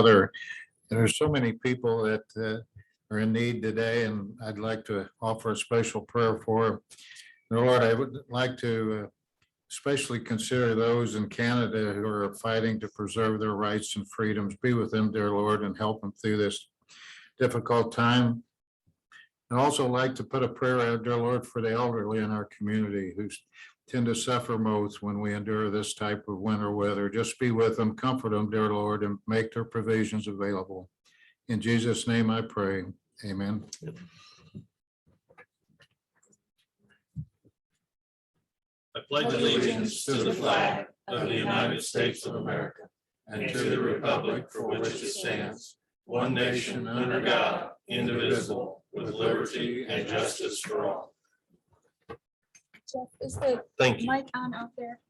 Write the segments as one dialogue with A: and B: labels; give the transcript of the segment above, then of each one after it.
A: Father, there's so many people that are in need today, and I'd like to offer a special prayer for. Lord, I would like to especially consider those in Canada who are fighting to preserve their rights and freedoms. Be with them, dear Lord, and help them through this difficult time. I'd also like to put a prayer out, dear Lord, for the elderly in our community who tend to suffer most when we endure this type of winter weather. Just be with them, comfort them, dear Lord, and make their provisions available. In Jesus' name I pray. Amen.
B: I pledge allegiance to the flag of the United States of America and to the republic for which it stands, one nation under God, indivisible, with liberty and justice for all.
C: Jeff, is the
B: Thank you.
C: mic on out there?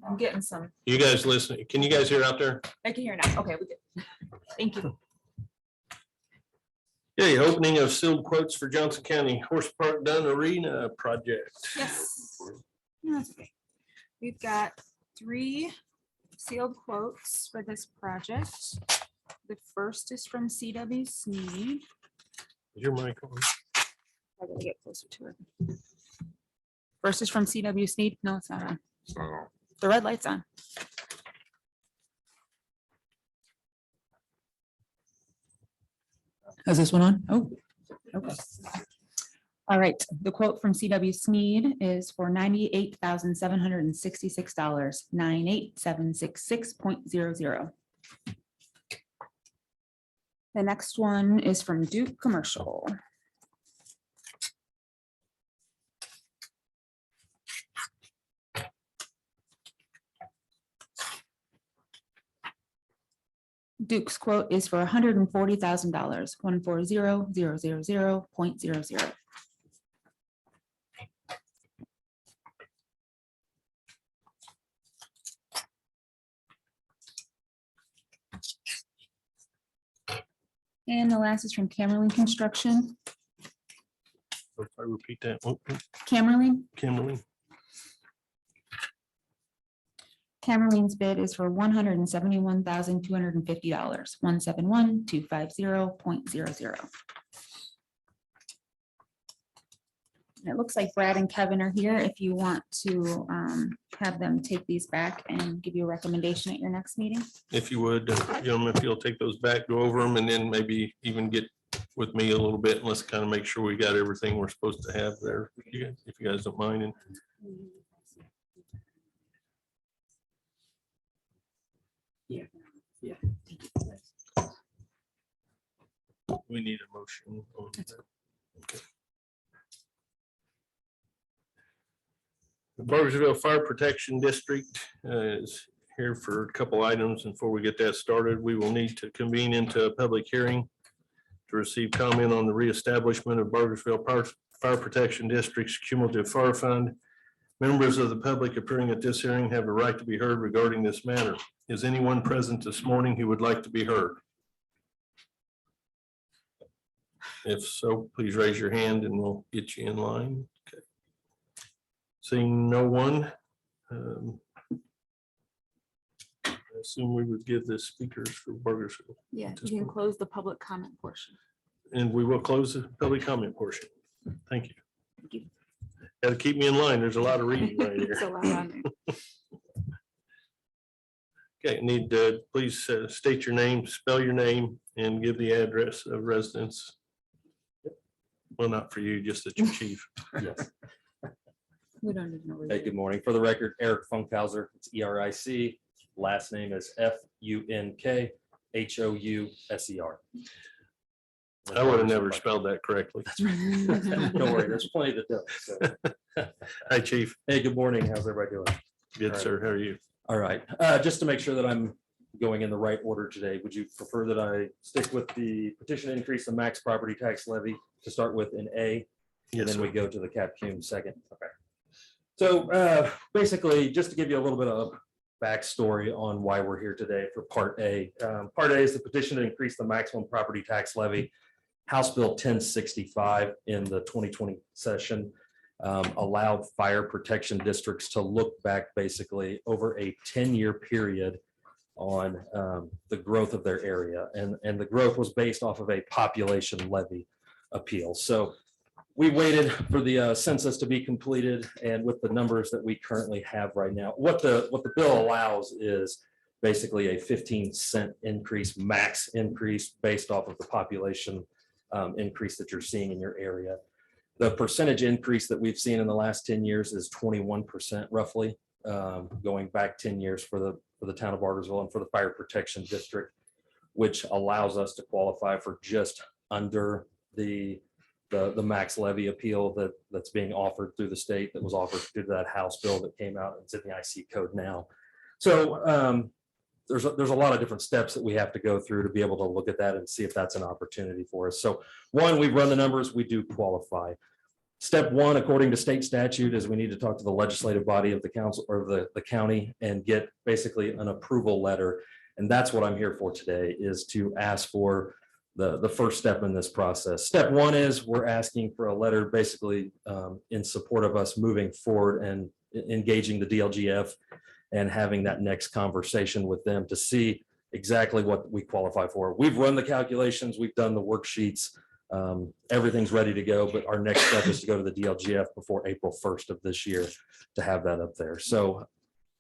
C: I'm getting some.
B: You guys listening? Can you guys hear out there?
C: I can hear now. Okay, we good. Thank you.
B: Yeah, opening of sealed quotes for Johnson County Horse Park Dun Arena project.
C: Yes. That's okay. We've got 3 sealed quotes for this project. The first is from CW Sneed.
B: Is your mic on?
C: I gotta get closer to it. First is from CW Sneed. No, it's not on. The red light's on. Is this one on? Oh, okay. All right. The quote from CW Sneed is for $98,766, 98766.00. The next one is from Duke Commercial. Duke's quote is for $140,000, 140,000.00. And the last is from Camerling Construction.
B: If I repeat that, oh,
C: Camerling.
B: Kimberly,
C: Camerling's bid is for $171,250, 171,250.00. And it looks like Brad and Kevin are here if you want to have them take these back and give you a recommendation at your next meeting.
B: if you would, gentlemen, if you'll take those back, go over them, and then maybe even get with me a little bit, and let's kind of make sure we got everything we're supposed to have there, if you guys don't mind. And we need a motion on that. Okay. The Bargersville Fire Protection District is here for a couple items. And before we get that started, we will need to convene into a public hearing to receive comment on the reestablishment of Bargersville Fire Protection District's cumulative fire fund. Members of the public appearing at this hearing have a right to be heard regarding this matter. Is anyone present this morning who would like to be heard? If so, please raise your hand and we'll get you in line. Okay. Seeing no one, I assume we would give the speakers for Bargersville.
C: Yeah, you can close the public comment portion.
B: And we will close the public comment portion. Thank you.
C: Thank you.
B: Got to keep me in line. There's a lot of reading right
C: It's a
B: here.
C: lot on there.
B: Okay, need to please state your name, spell your name, and give the address of residence. Well, not for you, just that your chief.
D: Yes.
C: We don't even know. where
D: Hey,
C: they
D: good morning. For the record, Eric Funkhauser. It's ERIC. Last name is FUNKHOUSER.
B: I would have never spelled that correctly.
D: Don't worry, there's plenty to do. So,
B: Hi, chief.
D: hey, good morning. How's everybody doing?
B: Good,
D: All right.
B: sir. How are you?
D: All right. Just to make sure that I'm going in the right order today, would you prefer that I stick with the petition to increase the max property tax levy to start with in A? And
B: Yes,
D: then we
B: sir.
D: go to the cap cum second. Okay. So basically, just to give you a little bit of backstory on why we're here today for Part A. Part A is the petition to increase the maximum property tax levy. House Bill 1065 in the 2020 session allowed fire protection districts to look back basically over a 10-year period on the growth of their area. And the growth was based off of a population levy appeal. So we waited for the census to be completed, and with the numbers that we currently have right now, what the bill allows is basically a 15-cent increase, max increase based off of the population increase that you're seeing in your area. The percentage increase that we've seen in the last 10 years is 21% roughly, going back 10 years for the town of Bargersville and for the fire protection district, which allows us to qualify for just under the max levy appeal that's being offered through the state, that was offered through that House bill that came out. It's in the IC code now. So there's a lot of different steps that we have to go through to be able to look at that and see if that's an opportunity for us. So one, we've run the numbers, we do qualify. Step one, according to state statute, is we need to talk to the legislative body of the council or the county and get basically an approval letter. And that's what I'm here for today, is to ask for the first step in this process. Step one is we're asking for a letter basically in support of us moving forward and engaging the DLGF and having that next conversation with them to see exactly what we qualify for. We've run the calculations, we've done the worksheets, everything's ready to go, but our next step is to go to the DLGF before April 1st of this year to have that up there. So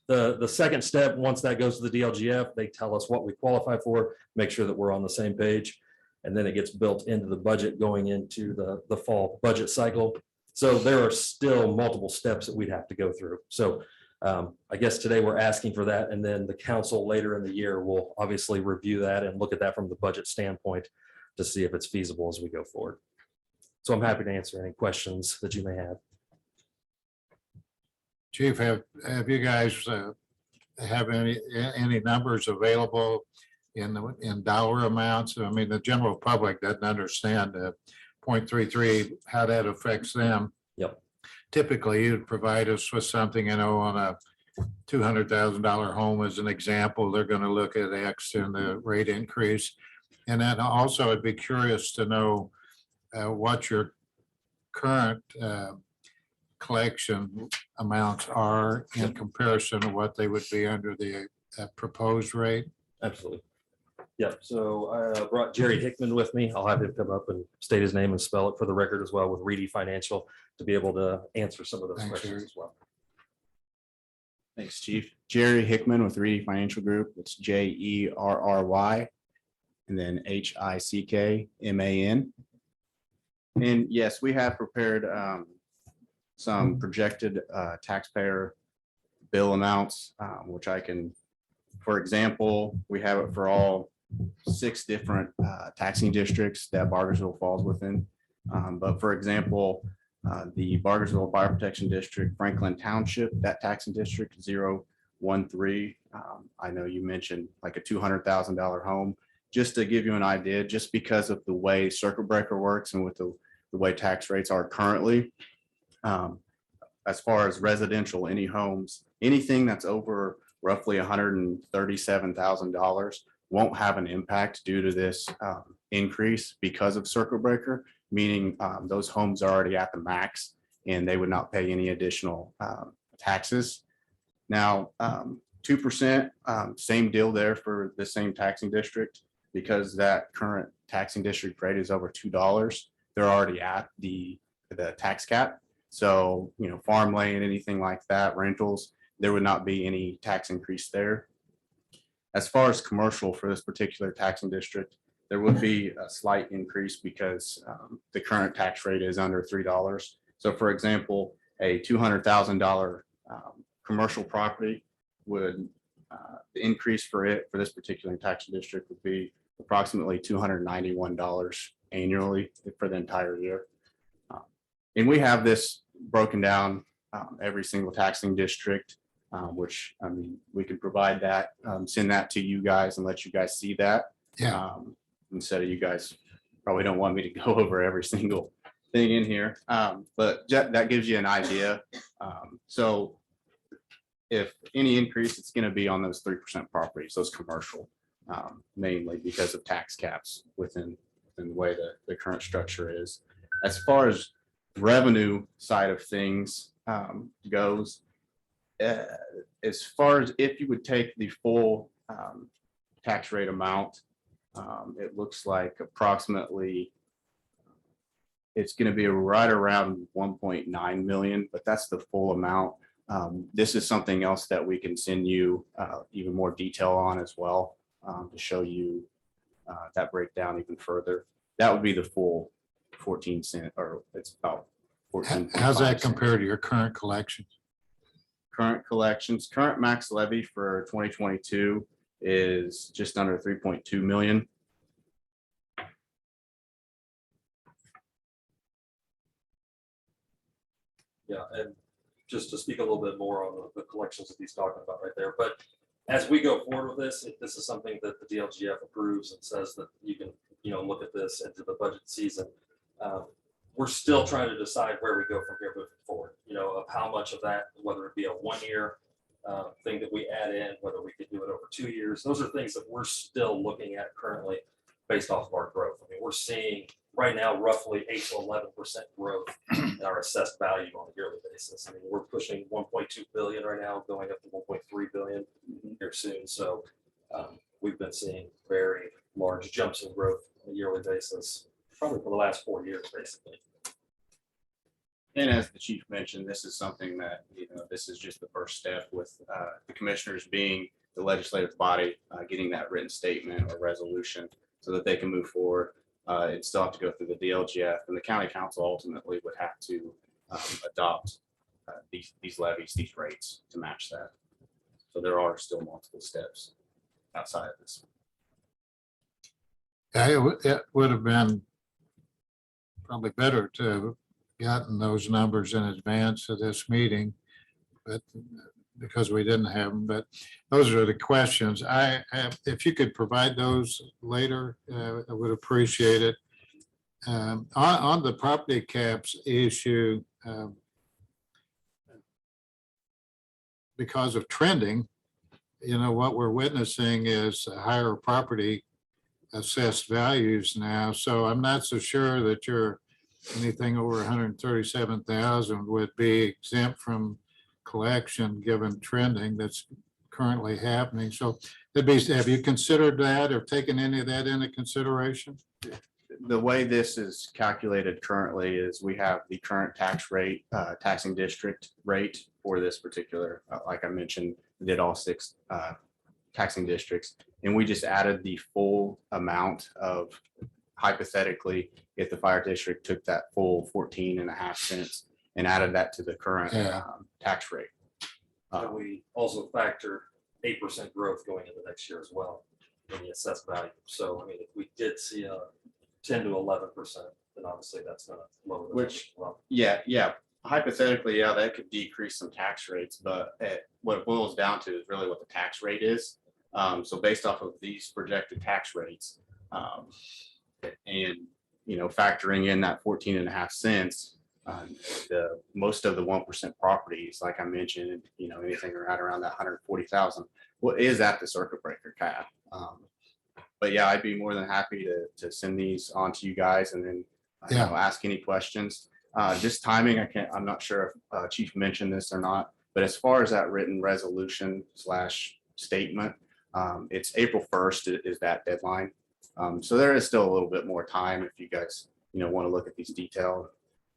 D: the second step, once that goes to the DLGF, they tell us what we qualify for, make sure that we're on the same page, and then it gets built into the budget going into the fall budget cycle. So there are still multiple steps that we'd have to go through. So I guess today we're asking for that, and then the council later in the year will obviously review that and look at that from the budget standpoint to see if it's feasible as we go forward. So I'm happy to answer any questions that you may have.
A: Chief, have you guys have any numbers available in dollar amounts? I mean, the general public doesn't understand 0.33, how that affects them.
D: Yep.
A: Typically, you'd provide us with something, on a $200,000 home as an example, they're going to look at X and the rate increase. And then also I'd be curious to know what your current collection amounts are in comparison to what they would be under the proposed rate.
D: Absolutely. Yep. So I brought Jerry Hickman with me. I'll have him come up and state his name and spell it for the record as well with Reedy Financial to be able to answer some of those
A: Thanks,
D: questions
A: Jerry.
D: as well.
E: Thanks, Chief. Jerry Hickman with Reedy Financial Group. It's JERRY and then HICKMAN. And yes, we have prepared some projected taxpayer bill amounts, which I can, for example, we have it for all 6 different taxing districts that Bargersville falls within. But for example, the Bargersville Fire Protection District, Franklin Township, that taxing district 013. I know you mentioned like a $200,000 home. Just to give you an idea, just because of the way circuit breaker works and with the way tax rates are currently, as far as residential, any homes, anything that's over roughly $137,000 won't have an impact due to this increase because of circuit breaker, meaning those homes are already at the max and they would not pay any additional taxes. Now, 2%, same deal there for the same taxing district, because that current taxing district rate is over $2. They're already at the tax cap. So, farmland, anything like that, rentals, there would not be any tax increase there. As far as commercial for this particular taxing district, there would be a slight increase because the current tax rate is under $3. So for example, a $200,000 commercial property would, the increase for this particular taxing district would be approximately $291 annually for the entire year. And we have this broken down every single taxing district, which I mean, we can provide that, send that to you guys and let you guys see that.
A: Yeah.
E: Instead of you guys probably don't want me to go over every single thing in here, but that gives you an idea. So if any increase, it's going to be on those 3% properties, those commercial, mainly because of tax caps within the way the current structure is. As far as revenue side of things goes, as far as if you would take the full tax rate amount. It looks like approximately it's going to be right around 1.9 million, but that's the full amount. This is something else that we can send you even more detail on as well, to show you that breakdown even further. That would be the full 14 cent, or it's about 14.
A: How's that compare to your current collections?
E: Current collections, current max levy for 2022 is just under 3.2 million.
D: Yeah, and just to speak a little bit more on the collections that he's talking about right there, but as we go forward with this, if this is something that the DLGF approves and says that you can, look at this into the budget season, we're still trying to decide where we go from here moving forward, of how much of that, whether it be a 1 year thing that we add in, whether we could do it over 2 years. Those are things that we're still looking at currently based off of our growth. I mean, we're seeing right now roughly 8 to 11% growth in our assessed value on a yearly basis. I mean, we're pushing 1.2 billion right now, going up to 1.3 billion here soon. So we've been seeing very large jumps in growth on a yearly basis, probably for the last 4 years, basically.
E: And as the chief mentioned, this is something that, this is just the first step with the commissioners being the legislative body, getting that written statement or resolution so that they can move forward. It still have to go through the DLGF, and the county council ultimately would have to adopt these levies, these rates to match that. So there are still multiple steps outside of this.
A: It would have been probably better to have gotten those numbers in advance of this meeting, but because we didn't have them, but those are the questions. If you could provide those later, I would appreciate it. On the property caps issue, because of trending, what we're witnessing is higher property assessed values now. So I'm not so sure that anything over 137,000 would be exempt from collection given trending that's currently happening. So have you considered that or taken any of that into consideration?
E: The way this is calculated currently is we have the current tax rate, taxing district rate for this particular, like I mentioned, we did all 6 taxing districts, and we just added the full amount of, hypothetically, if the fire district took that full 14.5 cents and added that to the current tax rate.
D: And we also factor 8% growth going into next year as well in the assessed value. So, I mean, if we did see a 10 to 11%, then obviously that's not lower.
E: Yeah. Hypothetically, that could decrease some tax rates, but what it boils down to is really what the tax rate is. So based off of these projected tax rates, and factoring in that 14.5 cents, most of the 1% properties, like I mentioned, anything around that 140,000, is at the circuit breaker cap. But yeah, I'd be more than happy to send these on to you guys and then ask any questions. Just timing, I'm not sure if Chief mentioned this or not, but as far as that written resolution / statement, it's April 1st is that deadline. So there is still a little bit more time if you guys, want to look at these details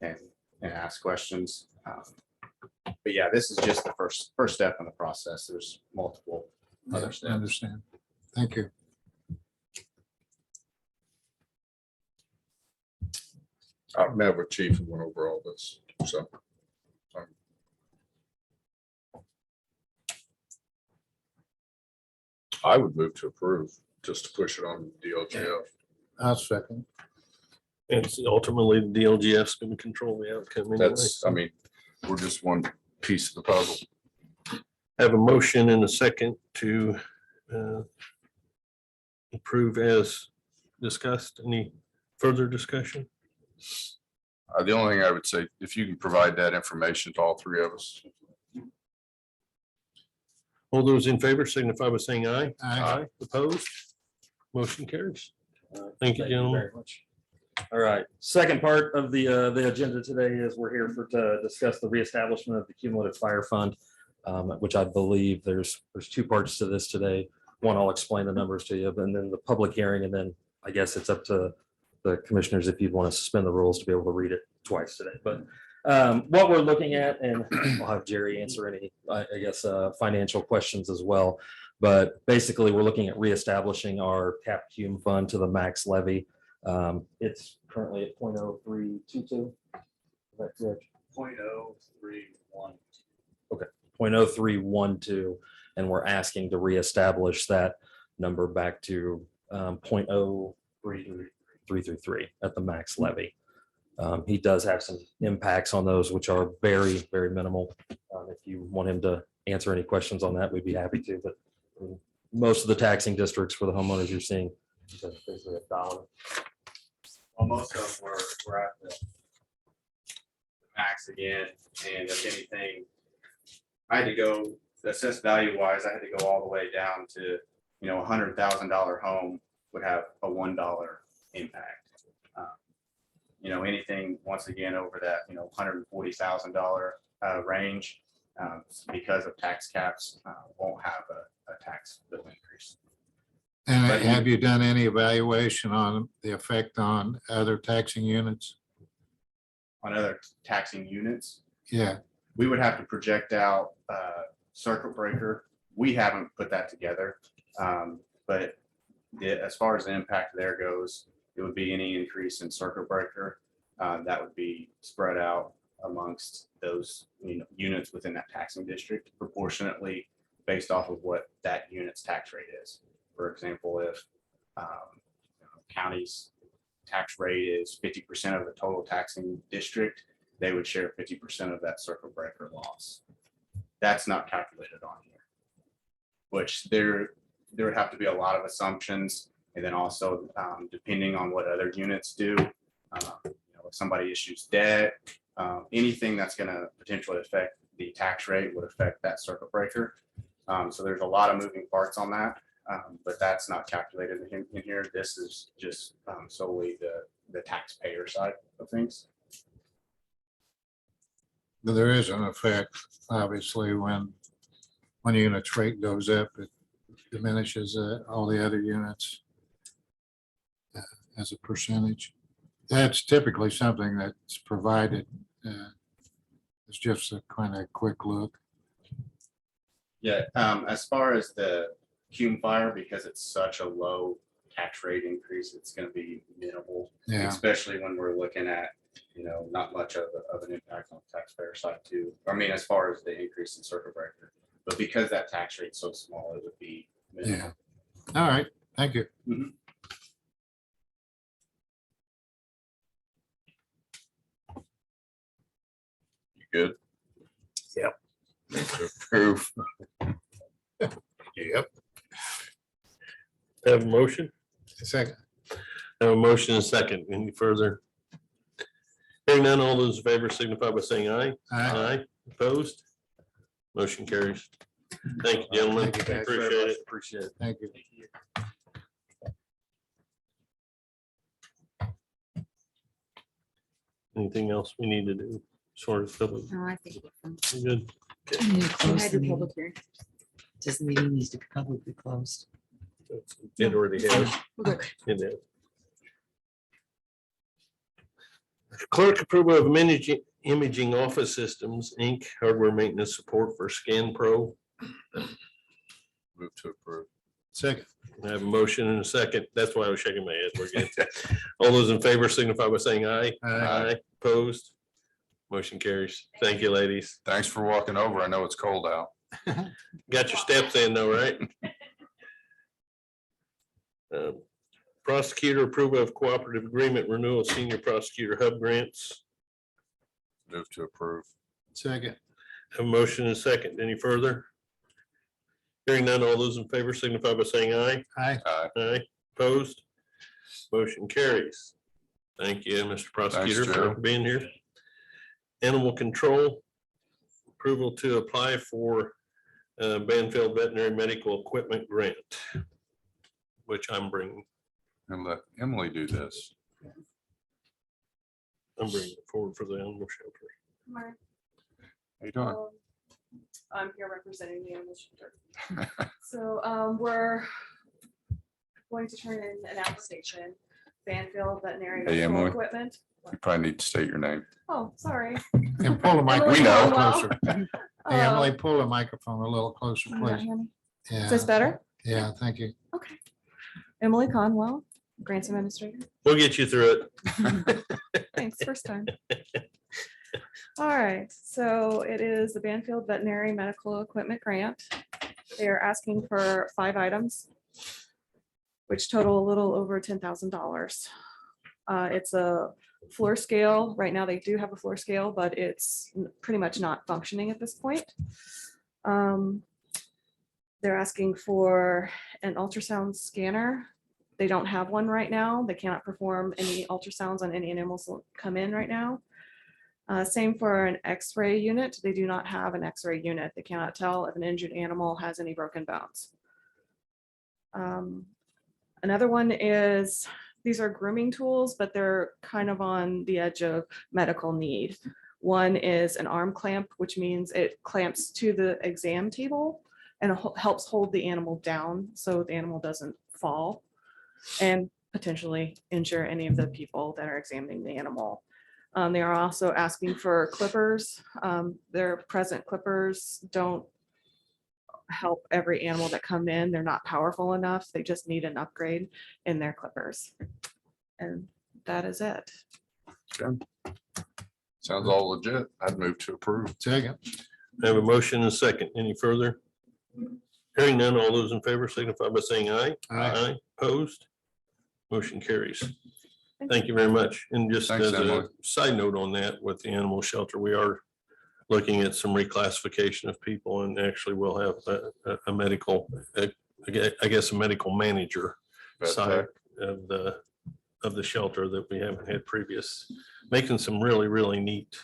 E: and ask questions. But yeah, this is just the first step in the process. There's multiple other
A: I
E: steps.
A: understand. Thank you.
F: I've met with Chief and went over all this, so. I would move to approve, just to push it on DLGF.
A: I'll second.
B: And ultimately, the DLGF's going to control the outcome anyway.
F: That's, I mean, we're just one piece of the puzzle.
B: Have a motion and a second to approve as discussed. Any further discussion?
F: The only thing I would say, if you can provide that information to all 3 of us.
B: All those in favor signify by saying aye.
A: Aye.
B: Opposed? Motion carries. Thank you,
D: Very
B: gentlemen.
D: much. All right, second part of the agenda today is we're here to discuss the reestablishment of the cumulative fire fund, which I believe there's 2 parts to this today. one, I'll explain the numbers to you, and then the public hearing, and then I guess it's up to the commissioners if you'd want to suspend the rules to be able to read it twice today. But what we're looking at, and I'll have Jerry answer any, I guess, financial questions as well. But basically, we're looking at reestablishing our cap cum fund to the max levy. It's currently at 0.0322. Is that correct?
E: 0.0312.
D: Okay, 0.0312, and we're asking to reestablish that number back to 0.0333 at the max levy. He does have some impacts on those, which are very, very minimal. If you want him to answer any questions on that, we'd be happy to, but most of the taxing districts for the homeowners you're seeing, is basically $1.
E: Well, most of them were at the max again, and if anything, I had to go, assessed value wise, I had to go all the way down to, $100,000 home would have a $1 impact. Anything, once again, over that, $140,000 range, because of tax caps, won't have a tax bill increase.
A: And
E: But
A: have you done any evaluation on the effect on other taxing units?
E: On other taxing units,
A: Yeah,
E: we would have to project out circuit breaker. We haven't put that together. But as far as the impact there goes, it would be any increase in circuit breaker that would be spread out amongst those units within that taxing district proportionately based off of what that unit's tax rate is. For example, if county's tax rate is 50% of the total taxing district, they would share 50% of that circuit breaker loss. That's not calculated on here, which there would have to be a lot of assumptions. And then also depending on what other units do, if somebody issues debt, anything that's going to potentially affect the tax rate would affect that circuit breaker. So there's a lot of moving parts on that, but that's not calculated in here. This is just solely the taxpayer side of things.
A: but there is an effect, obviously, when one unit's rate goes up, it diminishes all the other units as a percentage. That's typically something that's provided. It's just a kind of quick look.
E: Yeah, as far as the cum fire, because it's such a low tax rate increase, it's going to be minimal,
A: Yeah,
E: especially when we're looking at, not much of an impact on the taxpayer side too. I mean, as far as the increase in circuit breaker, but because that tax rate's so small, it would be minimal.
A: yeah. All right, thank you.
F: You good?
A: Yep.
F: Approve.
A: Yep.
B: Have a motion?
A: Second.
B: Have a motion and a second. Any further? Hearing none, all those in favor signify by saying aye.
A: Aye.
B: Opposed? Motion carries. Thank you, gentlemen.
A: Thank you, guys.
B: Appreciate it.
D: Appreciate it.
A: Thank you.
B: Anything else we need to do? Sort of public.
C: No, I think
B: We good?
G: You need to
C: you
G: close
C: had
G: the
C: your
G: meeting.
C: public hearing.
G: Does the meeting needs to be publicly closed?
B: It already has.
C: We're good.
B: It is. Clerk approval of imaging office systems, Inc., hardware maintenance support for Scan Pro.
F: Move to approve.
A: Second.
B: I have a motion and a second. That's why I was shaking my head. We're good. All those in favor signify by saying aye.
A: Aye.
B: Opposed? Motion carries. Thank you, ladies.
F: Thanks for walking over. I know it's cold out.
B: Got your steps in though, right? Prosecutor approval of cooperative agreement renewal senior prosecutor hub grants.
F: Move to approve.
A: Second.
B: Have a motion and a second. Any further? Hearing none, all those in favor signify by saying aye.
A: Aye.
F: Aye.
B: Aye. Opposed? Motion carries. Thank you, Mr. Prosecutor, for
F: Joe.
B: being here. Animal control approval to apply for Banfield Veterinary Medical Equipment Grant, which I'm bringing
F: And let Emily do this.
B: it forward for the animal shelter.
F: How you doing?
H: I'm here representing the animal shelter. So we're going to turn in an application, Banfield Veterinary
F: Hey,
H: Medical
F: Emily.
H: Equipment.
F: You probably need to state your name.
H: Oh, sorry.
A: And pull the microphone
F: We
A: a
F: know.
A: little closer. Hey, Emily,
H: Uh,
A: pull the microphone a little closer,
H: you got
A: please.
H: Hanny? Is
A: Yeah,
H: this better?
A: yeah, thank you.
H: Okay. Emily Conwell, grants administrator.
B: We'll get you through it.
H: Thanks, first time. All right, so it is the Banfield Veterinary Medical Equipment Grant. They are asking for 5 items, which total a little over $10,000. It's a floor scale. Right now, they do have a floor scale, but it's pretty much not functioning at this point. They're asking for an ultrasound scanner. They don't have one right now. They cannot perform any ultrasounds on any animals that come in right now. Same for an X-ray unit. They do not have an X-ray unit. They cannot tell if an injured animal has any broken bones. Another one is, these are grooming tools, but they're kind of on the edge of medical need. One is an arm clamp, which means it clamps to the exam table and helps hold the animal down so the animal doesn't fall and potentially injure any of the people that are examining the animal. They are also asking for clippers. Their present clippers don't help every animal that come in. They're not powerful enough. They just need an upgrade in their clippers. And that is it.
F: Sounds all legit. I'd move to approve.
A: Second.
B: I have a motion and a second. Any further? Hearing none, all those in favor signify by saying aye.
A: Aye.
B: Opposed? Motion carries. Thank you very much. And just
F: Thanks,
B: as a
F: Emily.
B: side note on that, with the animal shelter, we are looking at some reclassification of people, and actually we'll have a medical, I guess, a medical manager
F: Vet
B: side
F: tech.
B: of the shelter that we haven't had previous, making some really, really neat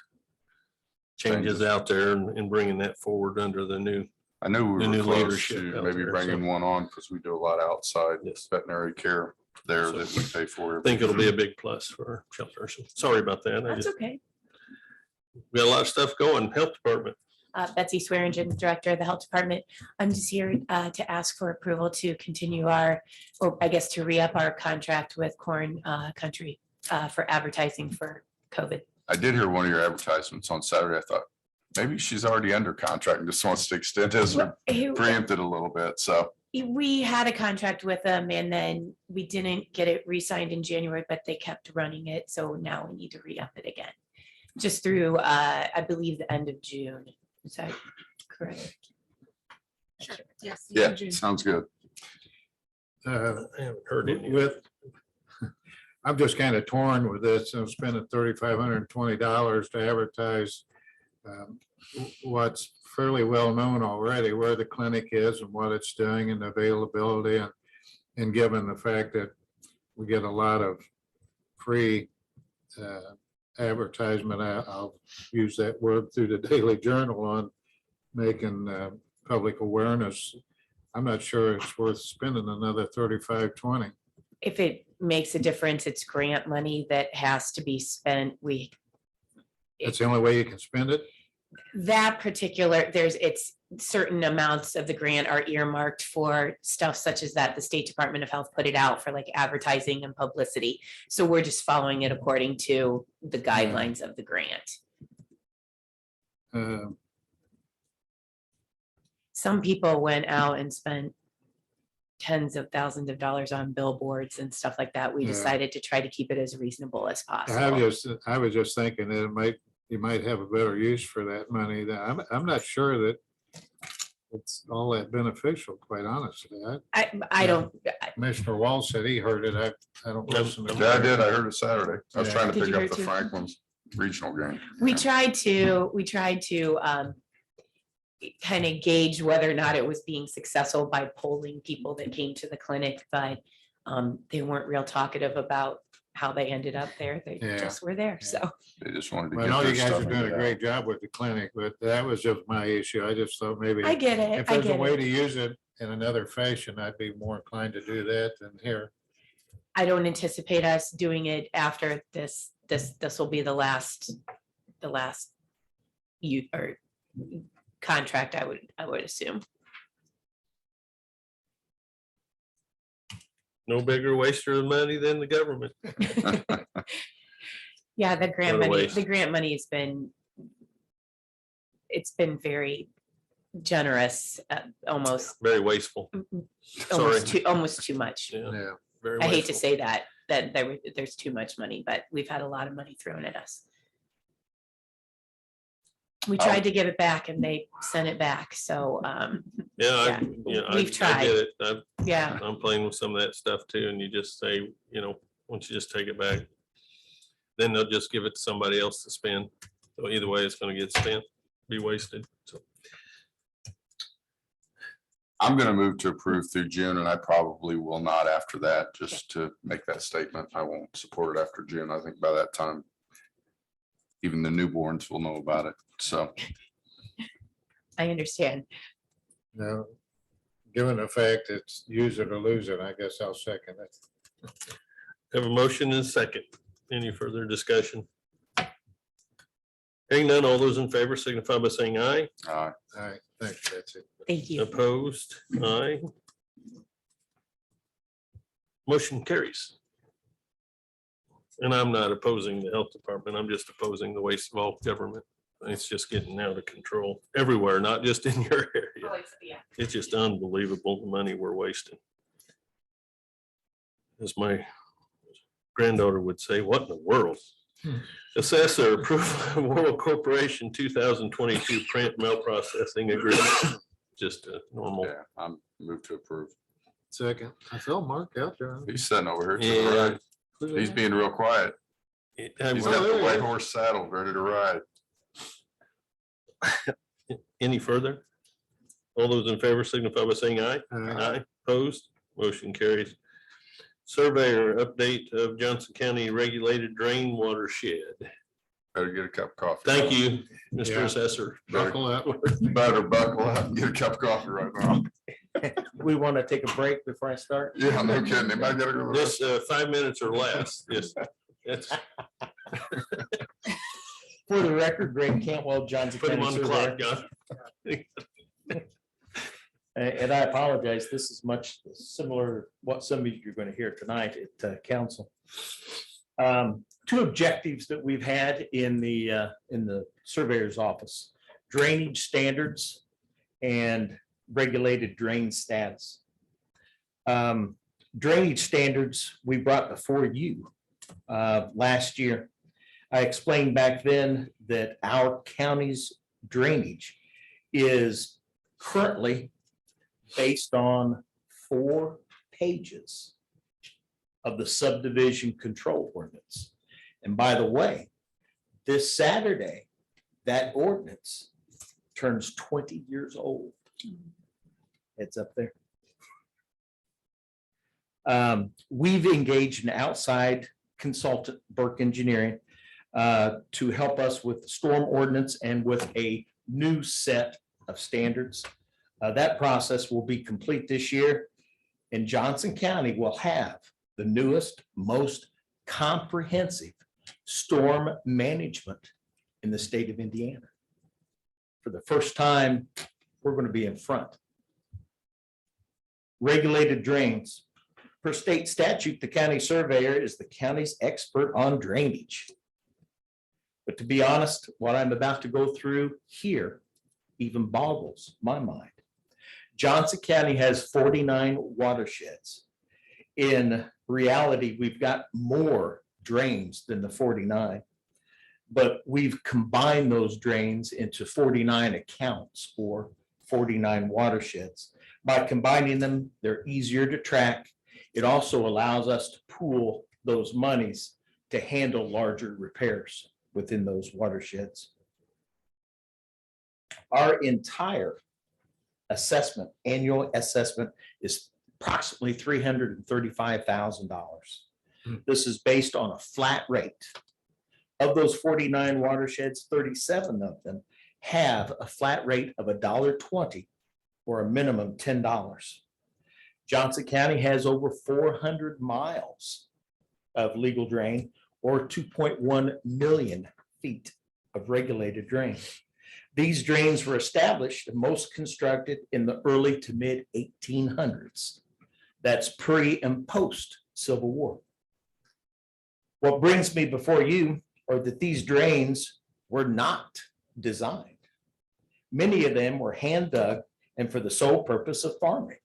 B: changes
F: Changes.
B: out there and bringing that forward under the new.
F: I knew we
B: The
F: were
B: new
F: close
B: leadership
F: to
B: out
F: maybe
B: there,
F: bringing
B: so.
F: one on because we do a lot of outside
B: Yes.
F: veterinary care there
B: So,
F: that we pay for.
B: I think it'll be a big plus for our shelter. So sorry about that.
I: That's okay.
B: We got a lot of stuff going. Health department.
I: Betsy Swearingen, Director of the Health Department. I'm just here to ask for approval to continue our, or I guess to re-up our contract with Corn Country for advertising for COVID.
F: I did hear one of your advertisements on Saturday. I thought maybe she's already under contract and just wants to extend his preempted a little bit. So
I: We had a contract with them and then we didn't get it re-signed in January, but they kept running it. So now we need to re-up it again. Just through, I believe, the end of June. Is that correct?
C: Yes.
F: yeah, sounds good.
B: I haven't heard it.
A: With, I'm just kind of torn with this. I'm spending $3,520 to advertise what's fairly well known already, where the clinic is and what it's doing and availability. And given the fact that we get a lot of free advertisement, I'll use that word through the Daily Journal on making public awareness. I'm not sure it's worth spending another $35.20.
I: If it makes a difference, it's grant money that has to be spent.
A: That's the only way you can spend it.
I: That particular, it's certain amounts of the grant are earmarked for stuff such as that. The State Department of Health put it out for like advertising and publicity. So we're just following it according to the guidelines of the grant. Some people went out and spent tens of thousands of dollars on billboards and stuff like that. We
A: Yeah.
I: decided to try to keep it as reasonable as
A: I
I: possible.
A: was just thinking that you might have a better use for that money. That I'm not sure that it's all that beneficial, quite honestly.
I: I don't,
A: Commissioner Wall said he heard it. I don't listen to.
F: Yeah, I did. I heard it Saturday. I was
A: Yeah.
F: trying to
I: Did
F: pick
I: you
F: up
I: hear
F: the
I: too?
F: Franklin's regional game.
I: we tried to kind of gauge whether or not it was being successful by polling people that came to the clinic, but they weren't real talkative about how they ended up there. They
A: Yeah.
I: just were there.
A: Yeah.
I: So
F: They just wanted to
A: Well, I
F: get
A: know
F: their
A: you guys
F: stuff
A: are
F: and
A: doing
F: get
A: a
F: out.
A: great job with the clinic, but that was just my issue. I just thought maybe
I: I get it.
A: if
I: I
A: there's a
I: get
A: way
I: it.
A: to use it in another fashion, I'd be more inclined to do that than here.
I: I don't anticipate us doing it after this. This will be the last you or contract, I would assume.
B: No bigger waster of money than the government.
I: Yeah, the grant
B: What a
I: money,
B: waste.
I: the grant money has been, it's been very generous, almost,
B: Very wasteful. Sorry.
I: almost too much.
B: Yeah,
A: Yeah.
B: very
I: I hate to
B: wasteful.
I: say that there's too much money, but we've had a lot of money thrown at us. We tried to give it back and they sent it back, so,
B: Yeah,
I: we've
B: I
I: tried.
B: get it.
I: yeah.
B: I'm playing with some of that stuff too, and you just say, once you just take it back, then they'll just give it to somebody else to spend. So either way, it's gonna get spent, be wasted. So
F: I'm gonna move to approve through June, and I probably will not after that, just to make that statement. I won't support it after June. I think by that time, even the newborns will know about it. So
I: I understand.
A: Now, given the fact it's use it or lose it, I guess I'll second it.
B: have a motion and a second. Any further discussion? Hearing none, all those in favor signify by saying aye.
A: All right, thanks, Betsy.
I: Thank you.
B: Opposed, aye. Motion carries. And I'm not opposing the health department. I'm just opposing the waste of all government. It's just getting out of control everywhere, not just in your area. It's just unbelievable the money we're wasting. As my granddaughter would say, what in the world? Assessor approval of World Corporation 2022 print mail processing agreement. Just a normal.
F: yeah, I'm moved to approve.
A: Second, I saw Mark out there.
F: He's sitting over here. to the
B: Yeah.
F: right. He's being real quiet. He's got the white horse saddle ready to ride.
B: Any further? All those in favor signify by saying aye. Aye. Opposed, motion carries. Surveyor update of Johnson County regulated drain watershed.
F: Better get a cup of coffee.
B: Thank you, Mr.
A: Yeah.
B: Assessor.
A: Buckle up.
F: You better buckle up and get a cup of coffee right now.
J: We want to take a break before I start?
F: Yeah, no kidding. They might gotta go. to the
B: This 5 minutes or less. Yes. That's,
J: For the record, Greg Cantwell, Johnson
B: put him
J: County
B: on the
J: Surveyor.
B: clock, John.
J: And I apologize, this is much similar what some of you are going to hear tonight at council. Two objectives that we've had in the surveyor's office: drainage standards and regulated drain status. Drainage standards we brought before you last year. I explained back then that our county's drainage is currently based on 4 pages of the subdivision control ordinance. And by the way, this Saturday, that ordinance turns 20 years old. It's up there. We've engaged an outside consultant, Burke Engineering, to help us with the storm ordinance and with a new set of standards. That process will be complete this year, and Johnson County will have the newest, most comprehensive storm management in the state of Indiana. For the first time, we're going to be in front. Regulated drains. Per state statute, the county surveyor is the county's expert on drainage. But to be honest, what I'm about to go through here even boggles my mind. Johnson County has 49 watersheds. In reality, we've got more drains than the 49, but we've combined those drains into 49 accounts or 49 watersheds. By combining them, they're easier to track. It also allows us to pool those monies to handle larger repairs within those watersheds. Our entire assessment, annual assessment, is approximately $335,000. This is based on a flat rate. Of those 49 watersheds, 37 of them have a flat rate of $1.20 or a minimum $10. Johnson County has over 400 miles of legal drain or 2.1 million feet of regulated drain. These drains were established and most constructed in the early to mid 1800s. That's pre and post Civil War. What brings me before you are that these drains were not designed. Many of them were hand dug and for the sole purpose of farming,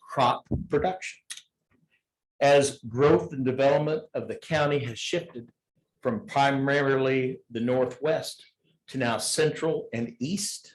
J: crop production. As growth and development of the county has shifted from primarily the northwest to now central and east,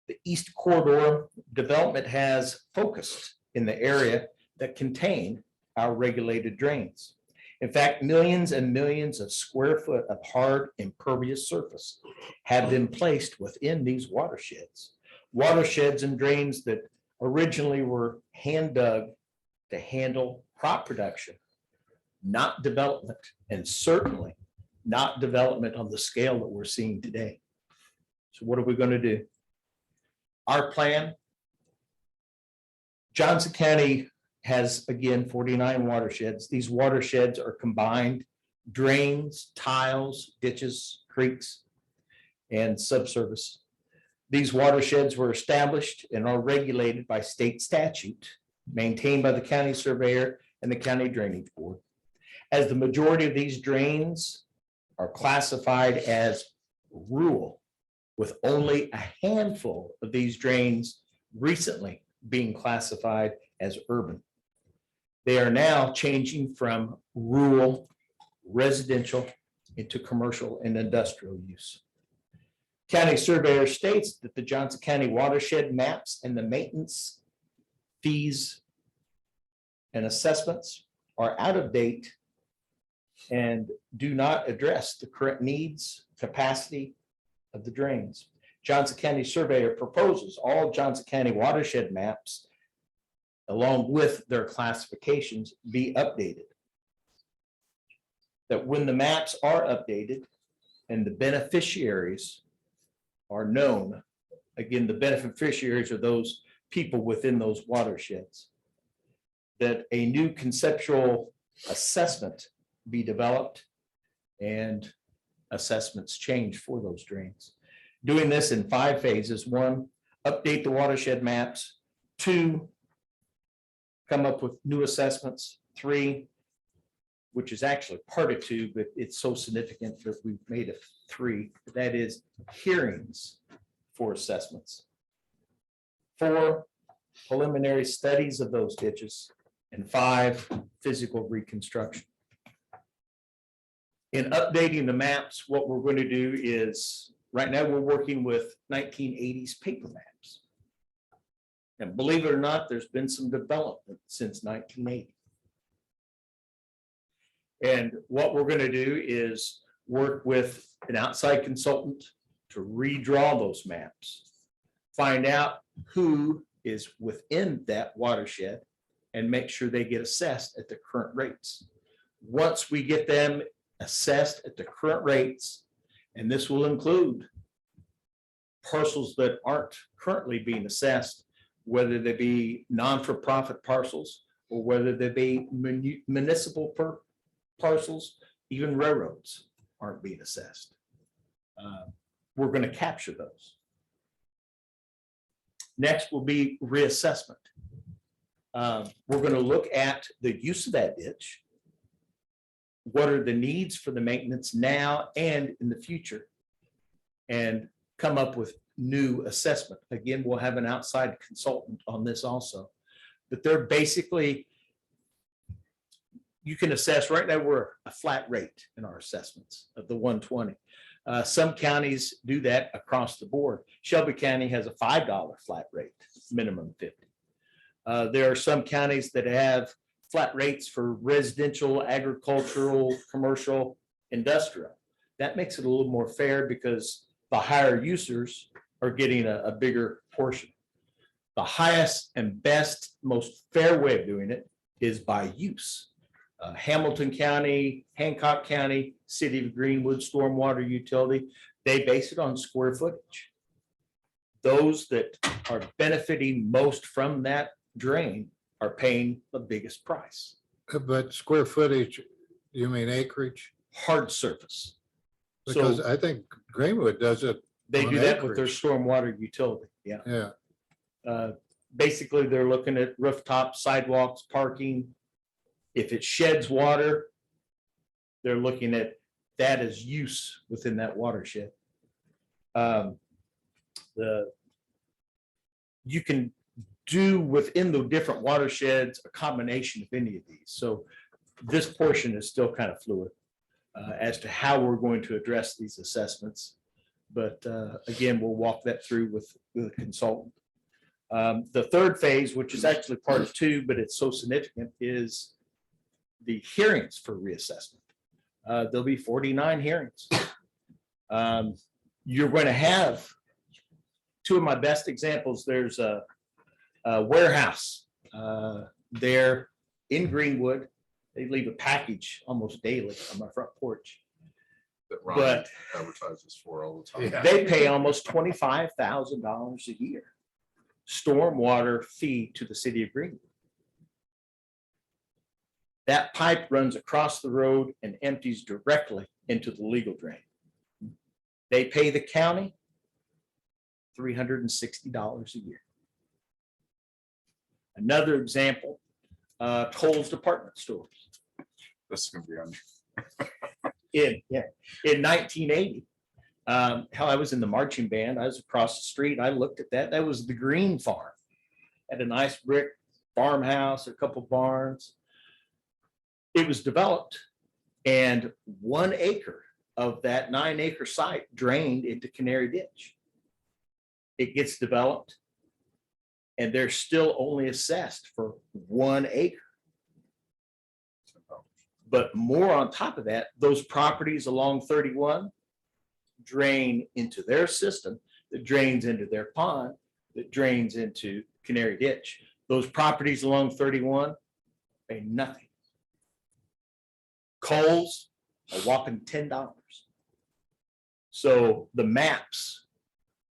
J: the east corridor development has focused in the area that contain our regulated drains. In fact, millions and millions of square foot of hard impervious surface have been placed within these watersheds. Watersheds and drains that originally were hand dug to handle crop production, not development, and certainly not development on the scale that we're seeing today. So what are we going to do? Our plan, Johnson County has, again, 49 watersheds. These watersheds are combined drains, tiles, ditches, creeks, and subsurface. These watersheds were established and are regulated by state statute, maintained by the county surveyor and the county drainage board. As the majority of these drains are classified as rural, with only a handful of these drains recently being classified as urban. They are now changing from rural, residential into commercial and industrial use. County surveyor states that the Johnson County watershed maps and the maintenance fees and assessments are out of date and do not address the current needs, capacity of the drains. Johnson County surveyor proposes all Johnson County watershed maps along with their classifications be updated. That when the maps are updated and the beneficiaries are known, again, the beneficiaries are those people within those watersheds, that a new conceptual assessment be developed and assessments change for those drains. Doing this in 5 phases. 1, update the watershed maps. 2, come up with new assessments. 3, which is actually part of 2, but it's so significant that we've made it 3. That is hearings for assessments. 4, preliminary studies of those ditches. And 5, physical reconstruction. In updating the maps, what we're going to do is, right now we're working with 1980s paper maps. And believe it or not, there's been some development since 1980. And what we're going to do is work with an outside consultant to redraw those maps, find out who is within that watershed, and make sure they get assessed at the current rates. Once we get them assessed at the current rates, and this will include parcels that aren't currently being assessed, whether they be non-for-profit parcels or whether they be municipal parcels, even railroads aren't being assessed. We're going to capture those. Next will be reassessment. We're going to look at the use of that ditch. What are the needs for the maintenance now and in the future? And come up with new assessment. Again, we'll have an outside consultant on this also. But they're basically, you can assess, right now we're a flat rate in our assessments of the 120. Some counties do that across the board. Shelby County has a $5 flat rate, minimum 50. There are some counties that have flat rates for residential, agricultural, commercial, industrial. That makes it a little more fair because the higher users are getting a bigger portion. The highest and best, most fair way of doing it is by use. Hamilton County, Hancock County, City of Greenwood, Stormwater Utility, they base it on square footage. Those that are benefiting most from that drain are paying the biggest price.
A: But square footage, you mean acreage?
J: Hard surface.
A: Because
J: So
A: I think Greenwood does it.
J: they
A: on
J: do that with their
A: acreage.
J: stormwater utility, yeah.
A: Yeah,
J: Basically, they're looking at rooftops, sidewalks, parking. If it sheds water, they're looking at that as use within that watershed. You can do within the different watersheds a combination of any of these. So this portion is still kind of fluid as to how we're going to address these assessments. But again, we'll walk that through with a consultant. The third phase, which is actually part of 2, but it's so significant, is the hearings for reassessment. There'll be 49 hearings. You're going to have 2 of my best examples. There's a warehouse there in Greenwood. They leave a package almost daily on my front porch.
F: That Ryan
J: But
F: advertises for all the time.
J: they pay almost $25,000 a year stormwater fee to the city of Greenwood. That pipe runs across the road and empties directly into the legal drain. They pay the county $360 a year. Another example, Kohl's department stores.
F: This is gonna be on.
J: In 1980, how I was in the marching band, I was across the street, I looked at that, that was the Green Farm. Had a nice brick farmhouse, a couple barns. It was developed and 1 acre of that 9-acre site drained into Canary Ditch. It gets developed and they're still only assessed for 1 acre. But more on top of that, those properties along 31 drain into their system, that drains into their pond, that drains into Canary Ditch. Those properties along 31 pay nothing. Kohl's, a whopping $10. So the maps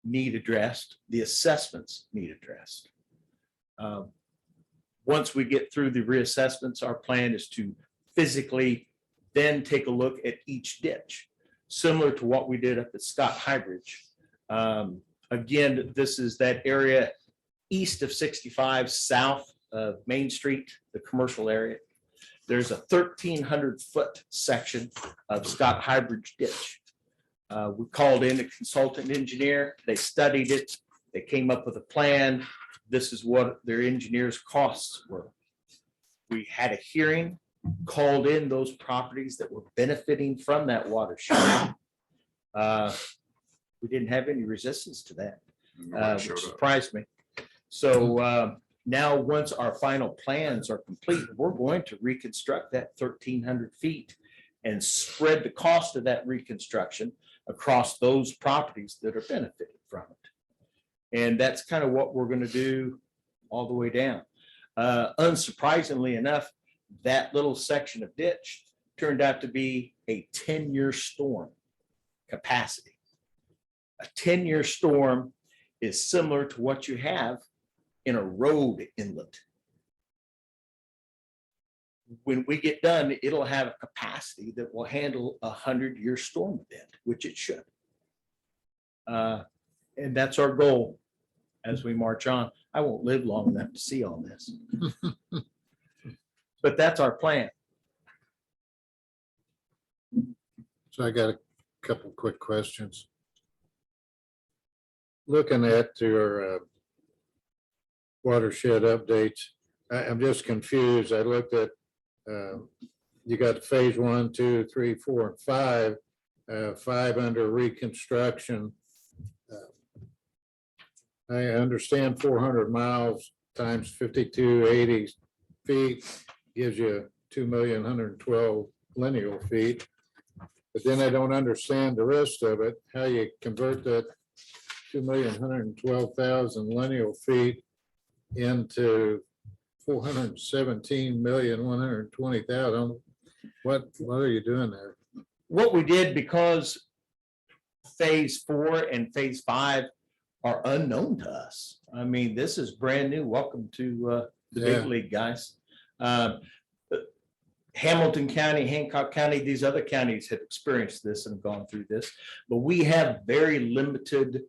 J: need addressed, the assessments need addressed. Once we get through the reassessments, our plan is to physically then take a look at each ditch, similar to what we did up at Scott Highbridge. Again, this is that area east of 65, south of Main Street, the commercial area. There's a 1,300-foot section of Scott Highbridge ditch. We called in a consultant engineer. They studied it. They came up with a plan. This is what their engineer's costs were. We had a hearing, called in those properties that were benefiting from that watershed. We didn't have any resistance to that,
F: Nobody
J: which
F: showed up.
J: surprised me. So now, once our final plans are complete, we're going to reconstruct that 1,300 feet and spread the cost of that reconstruction across those properties that are benefiting from it. And that's kind of what we're going to do all the way down. Unsurprisingly enough, that little section of ditch turned out to be a 10-year storm capacity. A 10-year storm is similar to what you have in a road inlet. When we get done, it'll have a capacity that will handle a 100-year storm event, which it should. And that's our goal as we march on. I won't live long enough to see all this. But that's our plan.
A: so I got a couple quick questions. Looking at your watershed updates, I'm just confused. I looked at, you got phase 1, 2, 3, 4, and 5, 5 under reconstruction. I understand 400 miles times 5280 feet gives you 2,112 lineal feet. But then I don't understand the rest of it, how you convert that 2,112,000 lineal feet into 417,120,000. What are you doing there?
J: What we did, because phase 4 and phase 5 are unknown to us. I mean, this is brand new. Welcome to the big
A: Yeah.
J: league, guys. Hamilton County, Hancock County, these other counties have experienced this and gone through this, but we have very limited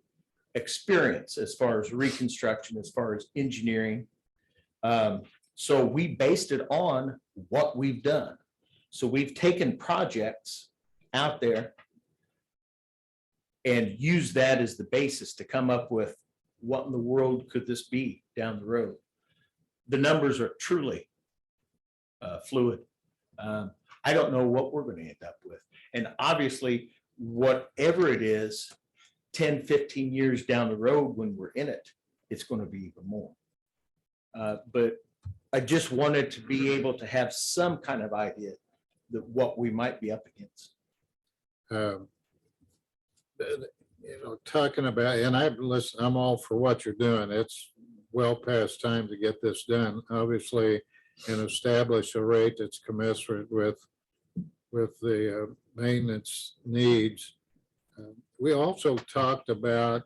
J: experience as far as reconstruction, as far as engineering. So we based it on what we've done. So we've taken projects out there and used that as the basis to come up with what in the world could this be down the road. The numbers are truly fluid. I don't know what we're going to end up with. And obviously, whatever it is, 10, 15 years down the road when we're in it, it's going to be even more. But I just wanted to be able to have some kind of idea that what we might be up against.
A: Talking about, and I'm all for what you're doing. It's well past time to get this done, obviously, and establish a rate that's commensurate with the maintenance needs. We also talked about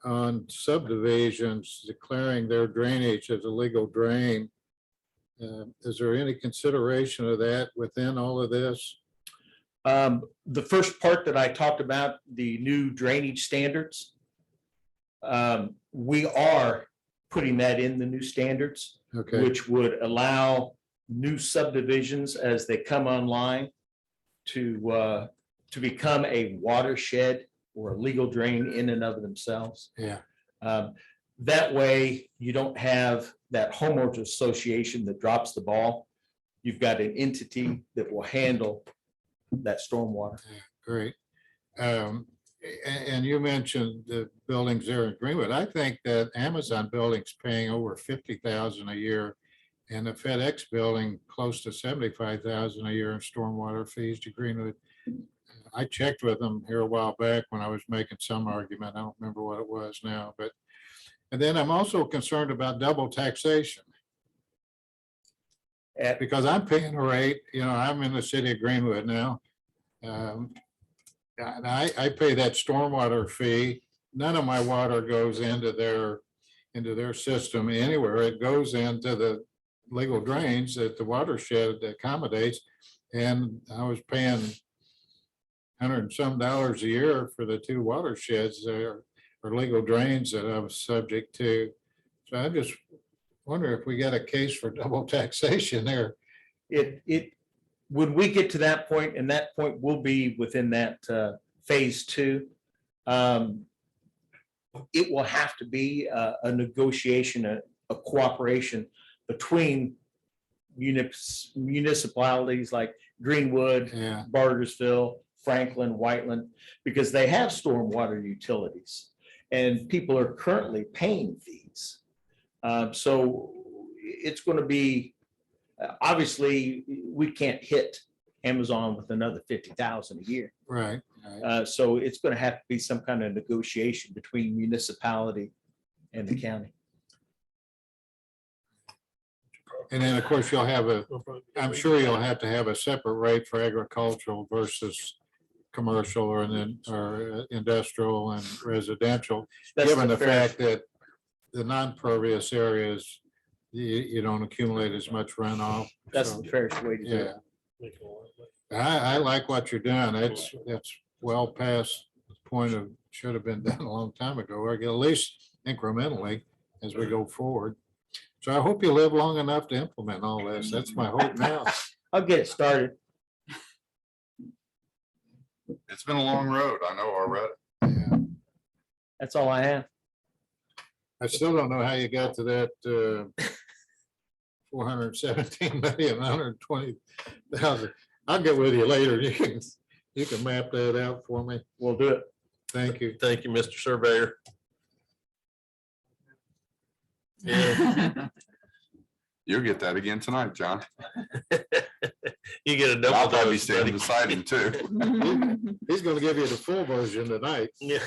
A: on subdivisions declaring their drainage as a legal drain. Is there any consideration of that within all of this?
J: The first part that I talked about, the new drainage standards, we are putting that in the new standards,
A: Okay,
J: which would allow new subdivisions as they come online to become a watershed or a legal drain in and of themselves.
A: yeah,
J: That way, you don't have that homeowners association that drops the ball. You've got an entity that will handle that stormwater.
A: great. And you mentioned the buildings there in Greenwood. I think that Amazon building's paying over 50,000 a year, and the FedEx building close to 75,000 a year in stormwater fees to Greenwood. I checked with them here a while back when I was making some argument. I don't remember what it was now, but, and then I'm also concerned about double taxation. Because I'm paying a rate, I'm in the city of Greenwood now. And I pay that stormwater fee. None of my water goes into their system anywhere. It goes into the legal drains that the watershed accommodates. And I was paying $100 and some a year for the two watersheds there, or legal drains that I was subject to. So I just wonder if we got a case for double taxation there.
J: When we get to that point, and that point will be within that phase 2, it will have to be a negotiation, a cooperation between municipalities like Greenwood,
A: Yeah,
J: Bargersville, Franklin, Whiteland, because they have stormwater utilities and people are currently paying fees. So it's going to be, obviously, we can't hit Amazon with another 50,000 a year.
A: right. Right.
J: So it's going to have to be some kind of negotiation between municipality and the county.
A: And then, of course, I'm sure you'll have to have a separate rate for agricultural versus commercial or industrial and residential,
J: That's
A: given the
J: fair-
A: fact that the non-pervious areas, you don't accumulate as much runoff.
J: That's
A: So,
J: the fairest way to do
A: yeah,
J: it.
A: I like what you're doing. It's well past the point of, should have been done a long time ago, or at least incrementally as we go forward. So I hope you live long enough to implement all this. That's my hope now.
J: I'll get it started.
F: It's been a long road, I know already.
A: Yeah.
J: That's all I have.
A: I still don't know how you got to that 417,120,000. I'll get with you later. You can map that out for me.
J: We'll do it.
A: Thank you.
B: Thank you, Mr. Surveyor. Yeah,
F: You'll get that again tonight, John.
B: you get a
F: I'll
B: double
F: probably be
B: dose,
F: standing
B: buddy.
F: beside him too.
A: He's gonna give you the full version tonight.
B: Yeah,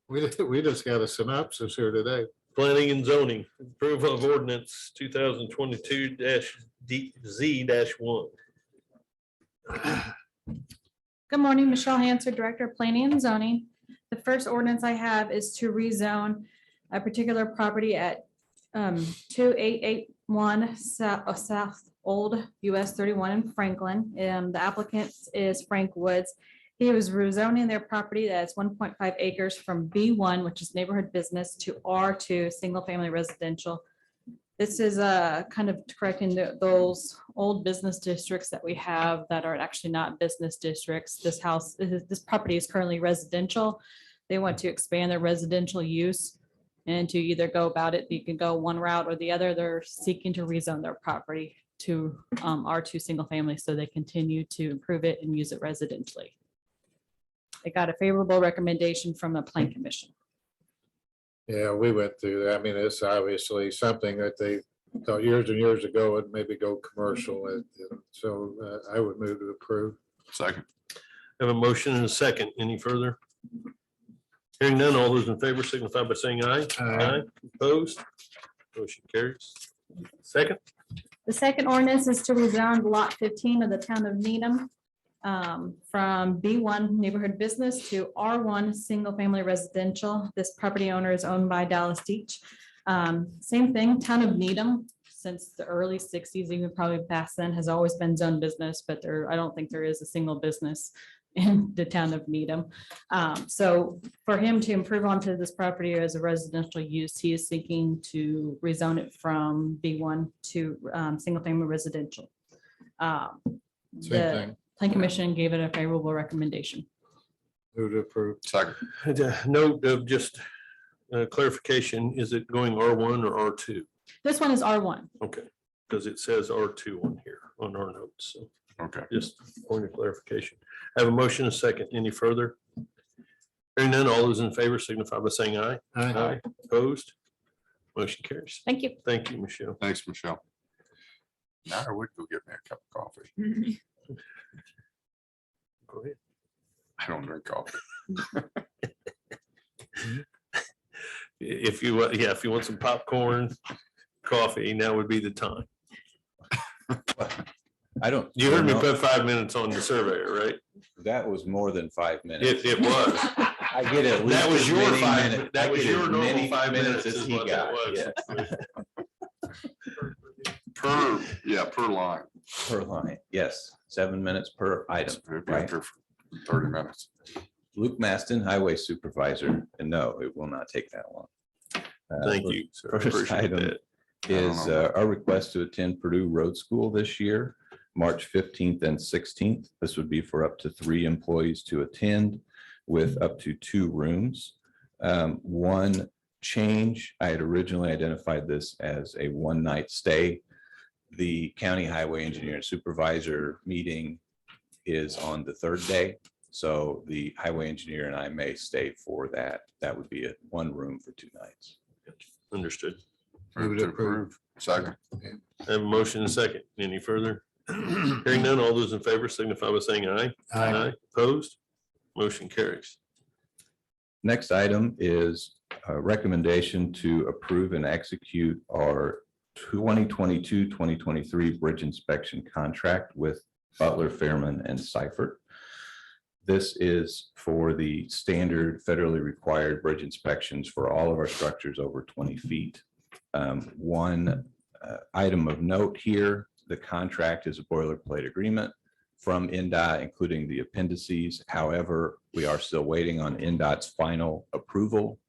A: We just got a synopsis here today.
B: planning and zoning, approval of ordinance 2022-Z-1.
K: Good morning, Michelle Hanser, Director of Planning and Zoning. The first ordinance I have is to rezone a particular property at 2881 South Old US 31 in Franklin. The applicant is Frank Woods. He was rezoning their property that's 1.5 acres from B1, which is neighborhood business, to R2, single family residential. This is kind of correcting those old business districts that we have that are actually not business districts. This property is currently residential. They want to expand their residential use and to either go about it, you can go one route or the other. They're seeking to rezone their property to R2 single family, so they continue to improve it and use it residentially. They got a favorable recommendation from the Plan Commission.
A: Yeah, we went through that. I mean, it's obviously something that they thought years and years ago would maybe go commercial. So I would move to approve.
F: Second.
B: Have a motion and a second. Any further? Hearing none, all those in favor signify by saying aye.
A: Aye.
B: Opposed? Motion carries. Second,
K: The second ordinance is to rezone lot 15 of the town of Needham from B1 neighborhood business to R1 single family residential. This property owner is owned by Dallas Teach. Same thing, town of Needham, since the early 60s, even probably past then, has always been zone business, but I don't think there is a single business in the town of Needham. So for him to improve onto this property as a residential use, he is seeking to rezone it from B1 to single family residential.
A: Same
K: The
A: thing.
K: Plan Commission gave it a favorable recommendation.
A: Move to approve.
F: Second.
B: note of just clarification, is it going R1 or R2?
K: This one is R1.
B: Okay, because it says R2 on here on our notes. So
F: Okay.
B: just point of clarification. I have a motion and a second. Any further? Hearing none, all those in favor signify by saying aye.
A: Aye.
B: Opposed? Motion carries.
K: Thank you.
B: Thank you, Michelle.
F: Thanks, Michelle. Now I would go get me a cup of coffee.
B: Go ahead.
F: I don't drink coffee.
B: If you want, yeah, if you want some popcorn, coffee, now would be the time.
L: I don't.
B: You heard me
L: know.
B: put 5 minutes on the surveyor, right?
L: That was more than 5 minutes.
B: It was.
L: I get at least.
B: That was
L: as
B: your
L: many
B: 5
L: minutes-
B: that
L: I
B: was
L: get
B: your
L: as
B: normal
L: many
B: 5 minutes
L: as
B: is
L: he
B: what that
L: got,
B: was.
L: yes.
F: Per line.
L: Per line, yes, 7 minutes per item.
F: It'd be
L: Right.
F: up there for 30 minutes.
L: Luke Maston, Highway Supervisor, and no, it will not take that long.
B: Thank you. sir.
L: First
B: Appreciate
L: item
B: that.
L: is our request to attend Purdue Road School this year, March 15th and 16th. This would be for up to 3 employees to attend with up to 2 rooms. One change, I had originally identified this as a one-night stay. The County Highway Engineer and Supervisor meeting is on the 3rd day. So the highway engineer and I may stay for that. That would be 1 room for 2 nights.
B: Understood.
F: Move to approve. Second.
B: I have a motion and a second. Any further? Hearing none, all those in favor signify by saying aye.
A: Aye.
B: Opposed? Motion carries.
L: Next item is a recommendation to approve and execute our 2022-2023 bridge inspection contract with Butler, Fairman, and Seifert. This is for the standard federally required bridge inspections for all of our structures over 20 feet. One item of note here, the contract is a boilerplate agreement from NDOT, including the appendices. However, we are still waiting on NDOT's final approval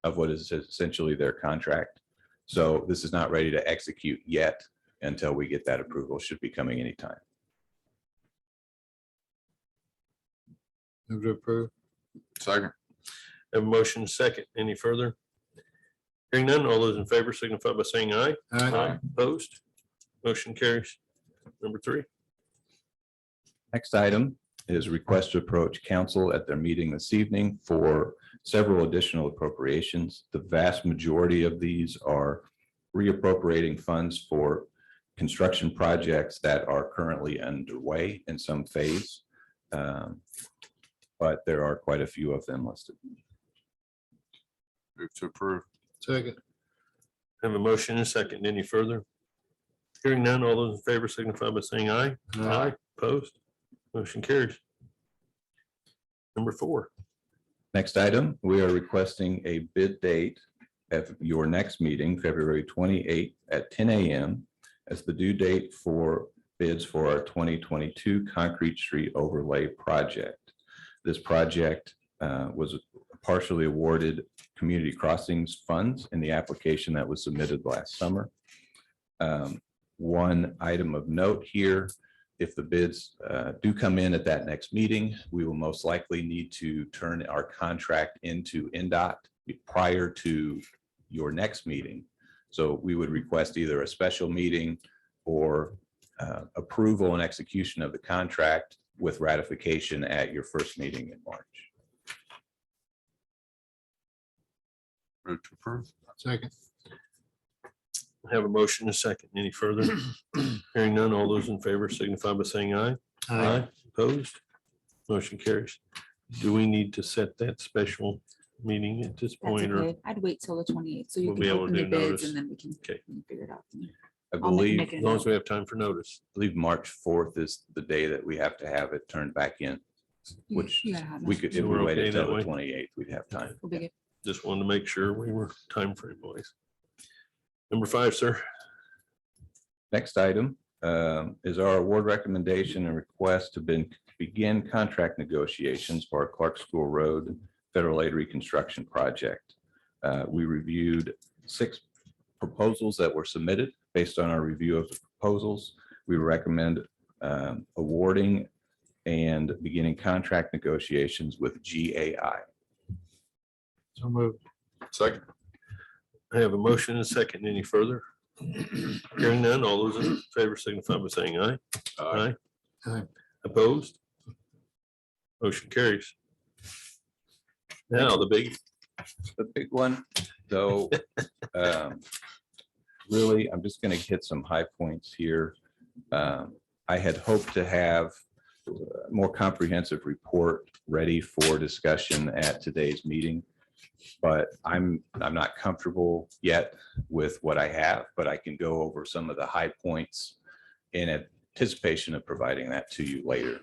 L: of what is essentially their contract. So this is not ready to execute yet until we get that approval. Should be coming anytime.
A: Move to approve.
F: Second.
B: Have a motion and a second. Any further? Hearing none, all those in favor signify by saying aye.
A: Aye.
B: Opposed? Motion carries. Number 3.
L: Next item is request to approach council at their meeting this evening for several additional appropriations. The vast majority of these are reappropriating funds for construction projects that are currently underway in some phase. But there are quite a few of them listed.
F: Move to approve.
A: Second.
B: Have a motion and a second. Any further? Hearing none, all those in favor signify by saying aye. Opposed? Motion carries. Number 4.
L: Next item, we are requesting a bid date at your next meeting, February 28th at 10 a.m. as the due date for bids for our 2022 concrete street overlay project. This project was partially awarded community crossings funds in the application that was submitted last summer. One item of note here, if the bids do come in at that next meeting, we will most likely need to turn our contract into NDOT prior to your next meeting. So we would request either a special meeting or approval and execution of the contract with ratification at your first meeting in March.
F: Move to approve.
A: Second.
B: Have a motion and a second. Any further? Hearing none, all those in favor signify by saying aye. Opposed? Motion carries. Do we need to set that special meeting at this
C: That's
B: point or?
C: okay. I'd wait till the 28th, so you
B: We'll
C: can
B: be able
C: open
B: to
C: the
B: do
C: bids
B: notice.
C: and then we can
B: Okay.
C: figure it out.
L: I
C: I'll
L: believe,
C: make it
B: As
C: a
B: long
C: note.
B: as we have time for notice.
L: March 4th is the day that we have to have it turned back in,
C: You-
L: which
C: you gotta have
L: we
C: that.
L: could,
B: So
L: if
B: we're
L: we
B: okay
L: waited
B: that
L: till the
B: way?
L: 28th, we'd have time.
C: We'll be good.
B: Just wanted to make sure we were time frame wise. Number 5, sir.
L: Next item is our award recommendation and request to begin contract negotiations for our Clark School Road Federal Aid Reconstruction Project. We reviewed 6 proposals that were submitted. Based on our review of the proposals, we recommend awarding and beginning contract negotiations with GAI.
A: So moved.
F: Second.
B: I have a motion and a second. Any further? Hearing none, all those in favor signify by saying aye. Aye.
A: Aye.
B: Opposed? Motion carries. Now, the
L: big one, though, really, I'm just going to hit some high points here. I had hoped to have a more comprehensive report ready for discussion at today's meeting, but I'm not comfortable yet with what I have, but I can go over some of the high points in anticipation of providing that to you later.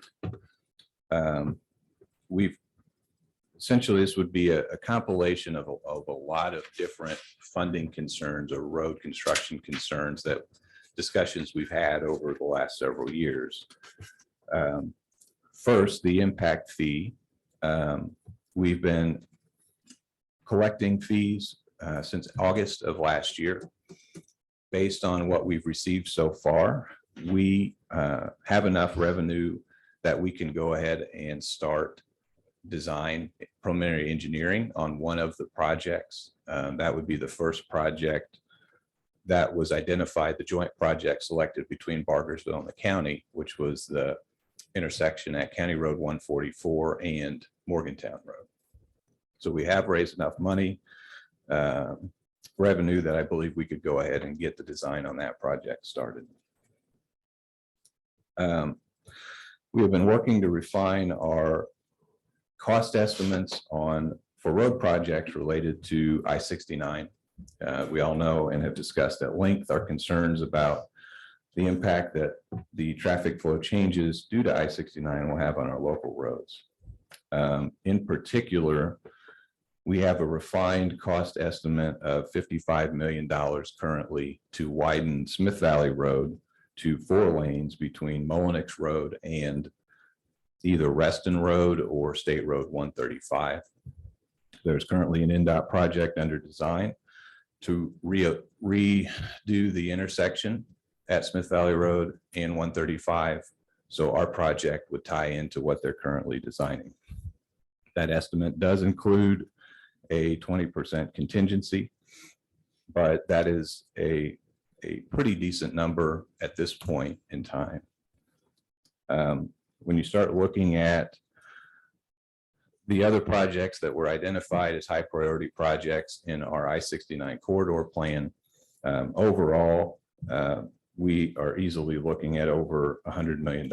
L: Essentially, this would be a compilation of a lot of different funding concerns or road construction concerns that discussions we've had over the last several years. First, the impact fee. We've been collecting fees since August of last year. Based on what we've received so far, we have enough revenue that we can go ahead and start design preliminary engineering on one of the projects. That would be the first project that was identified, the joint project selected between Bargersville and the county, which was the intersection at County Road 144 and Morgantown Road. So we have raised enough money, revenue, that I believe we could go ahead and get the design on that project started. We have been working to refine our cost estimates for road projects related to I-69. We all know and have discussed at length our concerns about the impact that the traffic flow changes due to I-69 will have on our local roads. In particular, we have a refined cost estimate of $55 million currently to widen Smith Valley Road to 4 lanes between Mullenix Road and either Reston Road or State Road 135. There's currently an NDOT project under design to redo the intersection at Smith Valley Road and 135. So our project would tie into what they're currently designing. That estimate does include a 20% contingency, but that is a pretty decent number at this point in time. When you start looking at the other projects that were identified as high priority projects in our I-69 corridor plan, overall, we are easily looking at over $100 million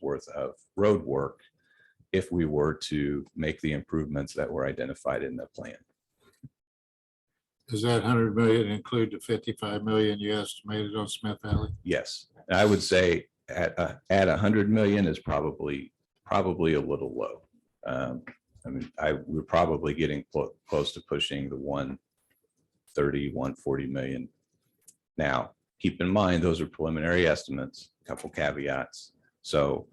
L: worth of road work if we were to make the improvements that were identified in the plan.
A: Does that 100 million include the 55 million you estimated on Smith Valley?
L: Yes, and I would say at 100 million is probably a little low. I mean, we're probably getting close to pushing the 130, 140 million. Now, keep in mind, those are preliminary estimates, a couple caveats. So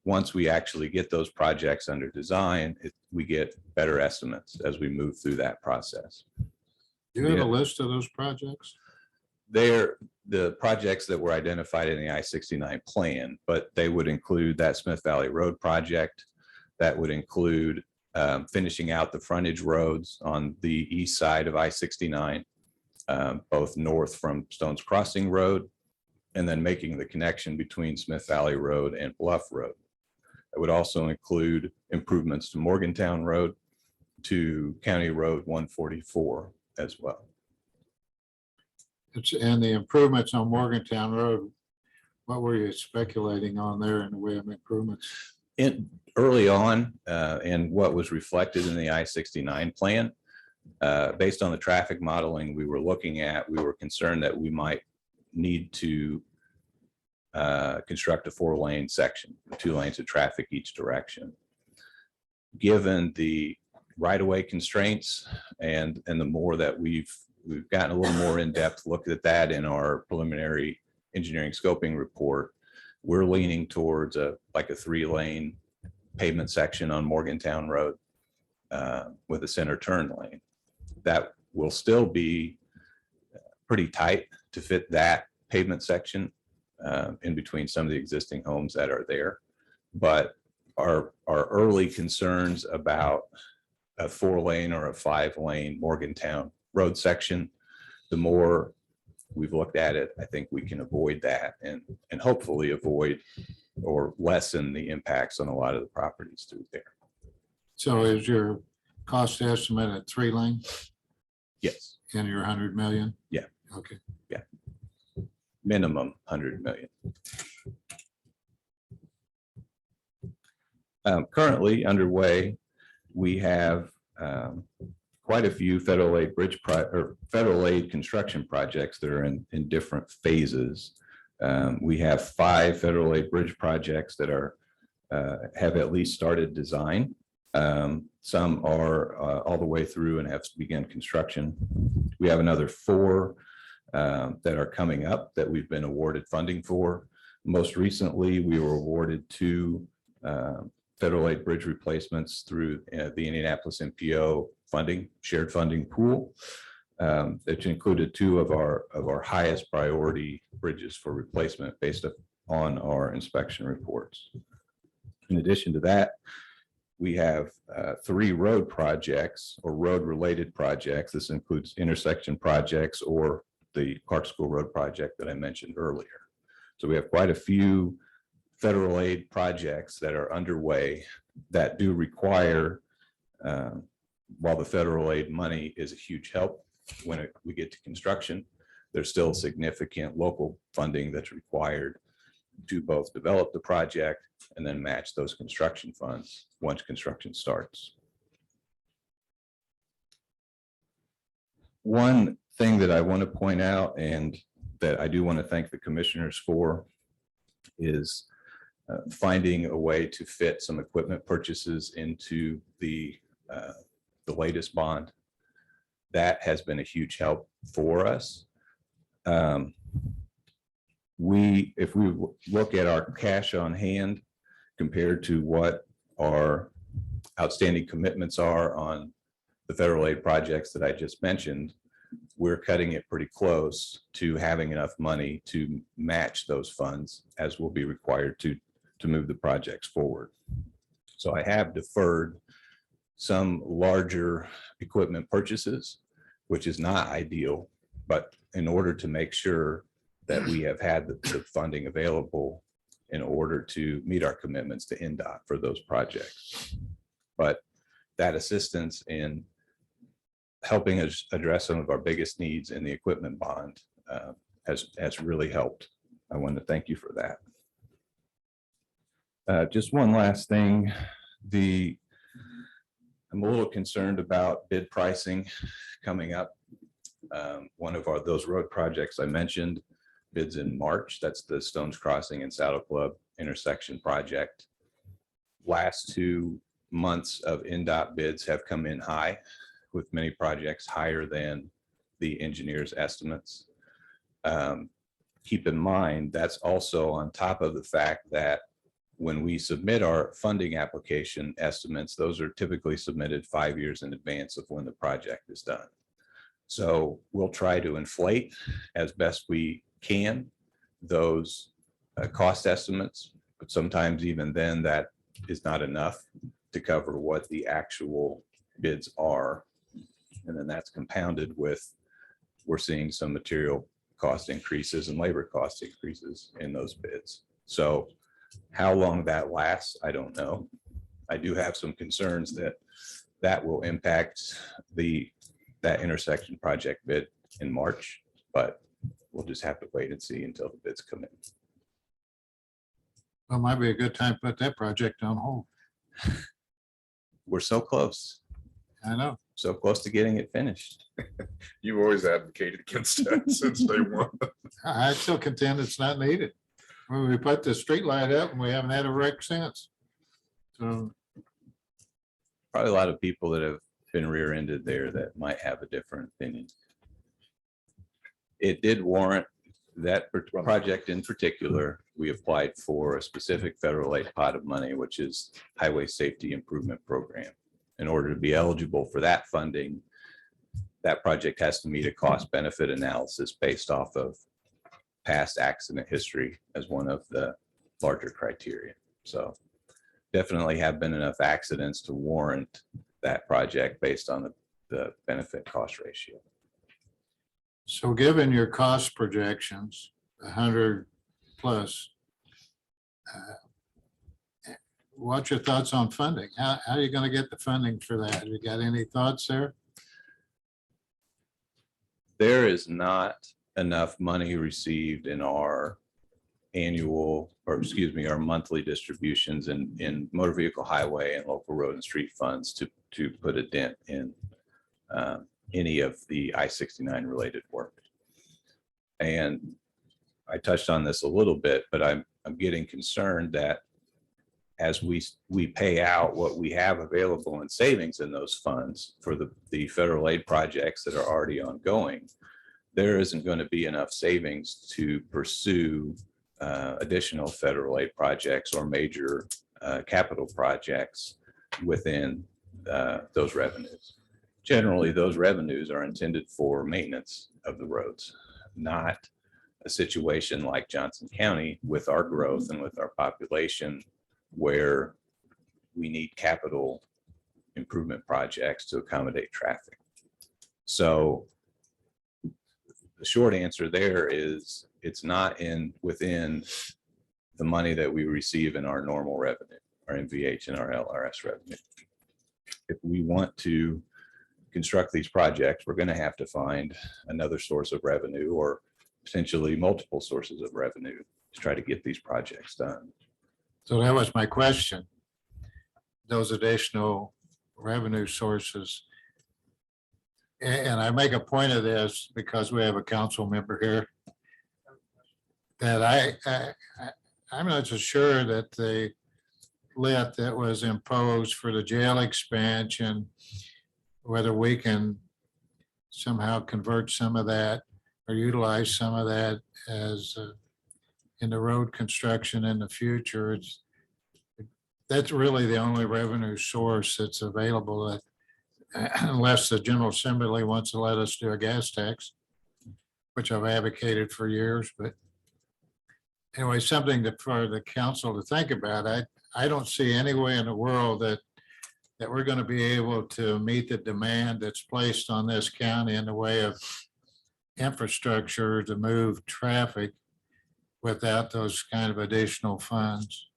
L: once we actually get those projects under design, we get better estimates as we move through that process.
A: Do you have
L: Yeah.
A: a list of those projects?
L: They're the projects that were identified in the I-69 plan, but they would include that Smith Valley Road project. That would include finishing out the frontage roads on the east side of I-69, both north from Stones Crossing Road, and then making the connection between Smith Valley Road and Bluff Road. It would also include improvements to Morgantown Road, to County Road 144 as well.
A: And the improvements on Morgantown Road, what were you speculating on there in the way of improvements?
L: Early on, and what was reflected in the I-69 plan, based on the traffic modeling we were looking at, we were concerned that we might need to construct a 4-lane section, 2 lanes of traffic each direction. Given the right-of-way constraints and the more that we've gotten a little more in-depth look at that in our preliminary engineering scoping report, we're leaning towards like a 3-lane pavement section on Morgantown Road with a center turn lane. That will still be pretty tight to fit that pavement section in between some of the existing homes that are there. But our early concerns about a 4-lane or a 5-lane Morgantown Road section, the more we've looked at it, I think we can avoid that and hopefully avoid or lessen the impacts on a lot of the properties through there.
A: So is your cost estimate at 3-lane
L: Yes,
A: in your 100 million?
L: Yeah.
A: Okay.
L: minimum 100 million. Currently underway, we have quite a few federal aid federal aid construction projects that are in different phases. We have 5 federal aid bridge projects that are have at least started design. Some are all the way through and have begun construction. We have another 4 that are coming up that we've been awarded funding for. Most recently, we were awarded 2 federal aid bridge replacements through the Indianapolis MPO funding, shared funding pool, which included 2 of our highest priority bridges for replacement based on our inspection reports. In addition to that, we have 3 road projects or road-related projects. This includes intersection projects or the Clark School Road project that I mentioned earlier. So we have quite a few federal aid projects that are underway that do require, while the federal aid money is a huge help when we get to construction, there's still significant local funding that's required to both develop the project and then match those construction funds once construction starts. One thing that I want to point out, and that I do want to thank the commissioners for, is finding a way to fit some equipment purchases into the latest bond. That has been a huge help for us. If we look at our cash on hand compared to what our outstanding commitments are on the federal aid projects that I just mentioned, we're cutting it pretty close to having enough money to match those funds as will be required to move the projects forward. So I have deferred some larger equipment purchases, which is not ideal, but in order to make sure that we have had the funding available in order to meet our commitments to NDOT for those projects. But that assistance in helping us address some of our biggest needs in the equipment bond has really helped. I want to thank you for that. Just one last thing. I'm a little concerned about bid pricing coming up. One of those road projects I mentioned bids in March. That's the Stones Crossing and Saddle Club intersection project. Last 2 months of NDOT bids have come in high, with many projects higher than the engineer's estimates. keep in mind, that's also on top of the fact that when we submit our funding application estimates, those are typically submitted 5 years in advance of when the project is done. So we'll try to inflate as best we can those cost estimates, but sometimes even then that is not enough to cover what the actual bids are. And then that's compounded with, we're seeing some material cost increases and labor cost increases in those bids. So how long that lasts, I don't know. I do have some concerns that that will impact that intersection project bid in March, but we'll just have to wait and see until the bids come in.
A: Well, might be a good time to put that project on hold.
L: We're so close,
A: I know.
L: so close to getting it finished.
F: You've always advocated against that since day one.
A: I still contend it's not needed. When we put the street light up and we haven't had a wreck since. So,
L: Probably a lot of people that have been rear-ended there that might have a different opinion. It did warrant that project in particular. We applied for a specific federal aid pot of money, which is Highway Safety Improvement Program. In order to be eligible for that funding, that project has to meet a cost benefit analysis based off of past accident history as one of the larger criteria. So definitely have been enough accidents to warrant that project based on the benefit cost ratio.
A: so given your cost projections, 100 plus, what's your thoughts on funding? How are you going to get the funding for that? You got any thoughts there?
L: There is not enough money received in our annual, or excuse me, our monthly distributions in motor vehicle highway and local road and street funds to put a dent in any of the I-69 related work. And I touched on this a little bit, but I'm getting concerned that as we pay out what we have available in savings in those funds for the federal aid projects that are already ongoing, there isn't going to be enough savings to pursue additional federal aid projects or major capital projects within those revenues. Generally, those revenues are intended for maintenance of the roads, not a situation like Johnson County with our growth and with our population where we need capital improvement projects to accommodate traffic. So the short answer there is it's not within the money that we receive in our normal revenue, our MVH and our LRS revenue. If we want to construct these projects, we're going to have to find another source of revenue or potentially multiple sources of revenue to try to get these projects done.
A: So that was my question. Those additional revenue sources. And I make a point of this because we have a council member here that I'm not so sure that the lit that was imposed for the jail expansion, whether we can somehow convert some of that or utilize some of that as in the road construction in the future. That's really the only revenue source that's available that unless the General Assembly wants to let us do a gas tax, which I've advocated for years, but anyway, something for the council to think about. I don't see any way in the world that we're going to be able to meet the demand that's placed on this county in the way of infrastructure to move traffic without those kind of additional funds.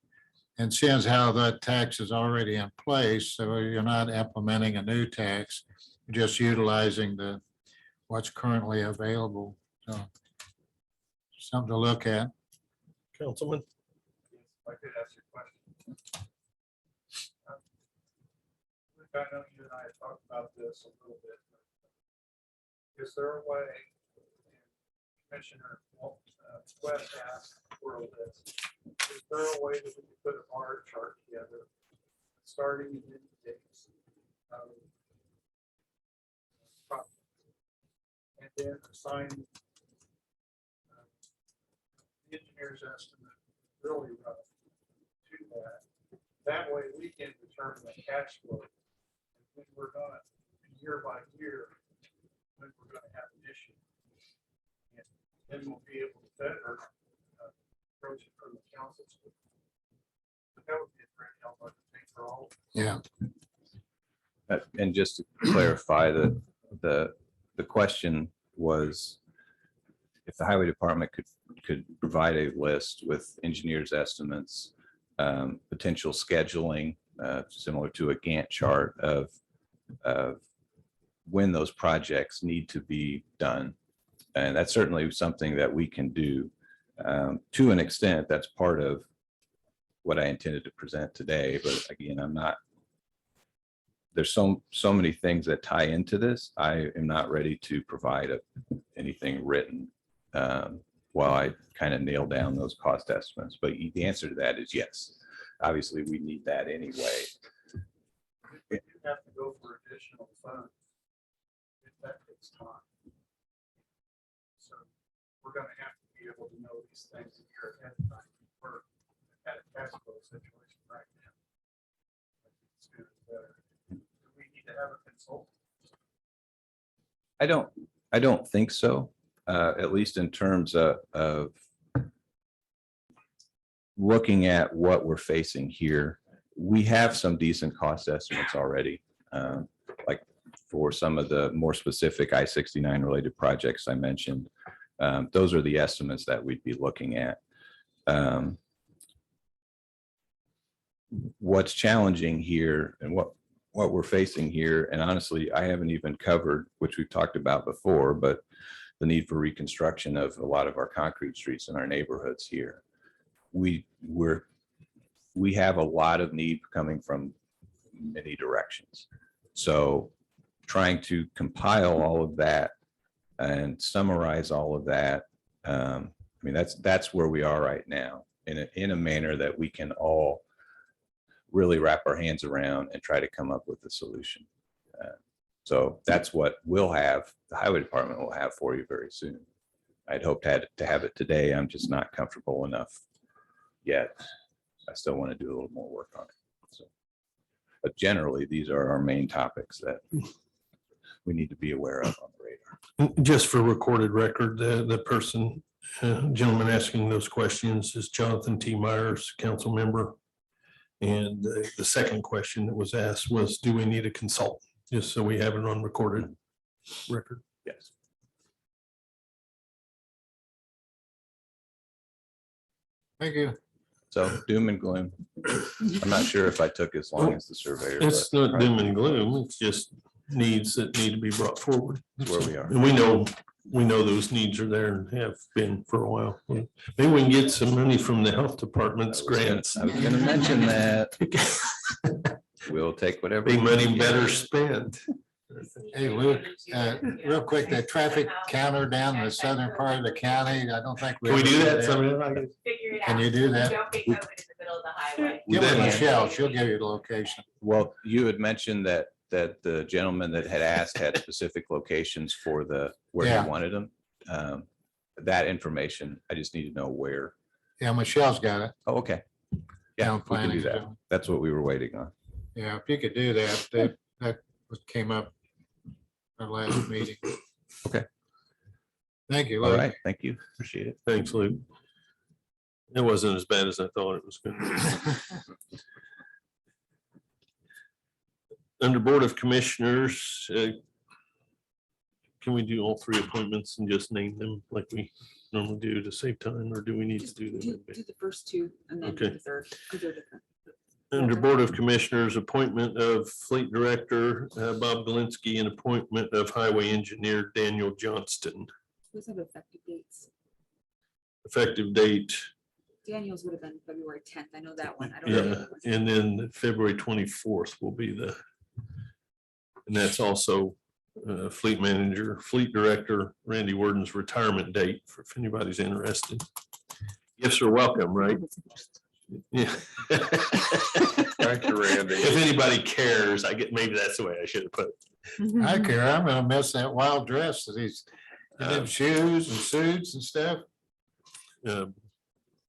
A: And seeing how that tax is already in place, so you're not implementing a new tax, you're just utilizing what's currently available. So something to look at.
B: Councilman?
M: I could ask you a question. I know you and I have talked about this a little bit. Is there a way, Commissioner West asked for this, is there a way that we can put a bar chart together, starting in the days of and then assign engineer's estimate really rough to that. That way we can determine the cash flow. When we're gonna, year by year, when we're gonna have an issue. And then we'll be able to better approach it from the council's. But that would be a great help, I think, for all.
A: Yeah.
L: And just to clarify, the question was if the highway department could provide a list with engineers' estimates, potential scheduling, similar to a Gantt chart of when those projects need to be done. And that's certainly something that we can do. To an extent, that's part of what I intended to present today. But again, there's so many things that tie into this. I am not ready to provide anything written while I kind of nail down those cost estimates. But the answer to that is yes. Obviously, we need that anyway.
M: You have to go for additional funds. If that takes time. So we're gonna have to be able to know these things a year ahead of time. We're at a cash flow situation right now. It's good, do we need to have a consultant?
L: I don't think so, at least in terms of looking at what we're facing here. We have some decent cost estimates already, like for some of the more specific I-69 related projects I mentioned. Those are the estimates that we'd be looking at. What's challenging here and what we're facing here, and honestly, I haven't even covered, which we've talked about before, but the need for reconstruction of a lot of our concrete streets in our neighborhoods here. We have a lot of need coming from many directions. So trying to compile all of that and summarize all of that, I mean, that's where we are right now in a manner that we can all really wrap our hands around and try to come up with a solution. So that's what we'll have, the highway department will have for you very soon. I'd hope to have it today. I'm just not comfortable enough yet. I still want to do a little more work on it. So, but generally, these are our main topics that we need to be aware of on the radar.
B: Just for recorded record, the person, gentleman asking those questions is Jonathan T. Myers, council member. And the second question that was asked was, do we need a consultant? Just so we have it on recorded record.
L: Yes.
A: Thank you.
L: So doom and gloom. I'm not sure if I took as long as the surveyor.
B: It's
L: but
B: not doom and gloom. It's just needs that need to be brought forward.
L: That's where we are.
B: And we know those needs are there and have been for a while. Maybe we can get some money from the health department's grants.
L: I was gonna mention that. We'll take whatever.
B: Be money better spent.
A: Hey, Luke, real quick, that traffic counter down in the southern part of the county, I don't think.
B: Can we do that?
A: Can you do that? Give it to Michelle, she'll give you the location.
L: Well, you had mentioned that the gentleman that had asked had specific locations for where
A: Yeah.
L: he wanted them. That information, I just need to know where.
A: Yeah, Michelle's got it.
L: Oh, okay. Yeah,
A: Town
L: we can
A: planning
L: do that.
A: zone.
L: That's what we were waiting on.
A: Yeah, if you could do that, that came up our last meeting.
L: Okay.
A: Thank you,
L: All
A: Luke.
L: right, thank you. Appreciate it.
B: Thanks, Luke. It wasn't as bad as I thought it was going to be. Under Board of Commissioners, can we do all three appointments and just name them like we normally do to save time, or do we need to do them?
C: Do the first two and then
B: Okay.
C: the third. 'Cause they're different.
B: Under Board of Commissioners, appointment of Fleet Director Bob Galinsky and appointment of Highway Engineer Daniel Johnston.
C: Those have effective dates.
B: Effective date,
C: Daniels would have been February 10th. I know that one. I don't know. the
B: yeah,
C: other ones.
B: and then February 24th will be and that's also Fleet Manager, Fleet Director Randy Worden's retirement date, if anybody's interested. Gifts are welcome, right? Yeah.
F: Thank you, Randy.
B: If anybody cares, maybe that's the way I should have put it.
A: I care, I'm gonna miss that wild dress that he's, and them shoes and suits and stuff.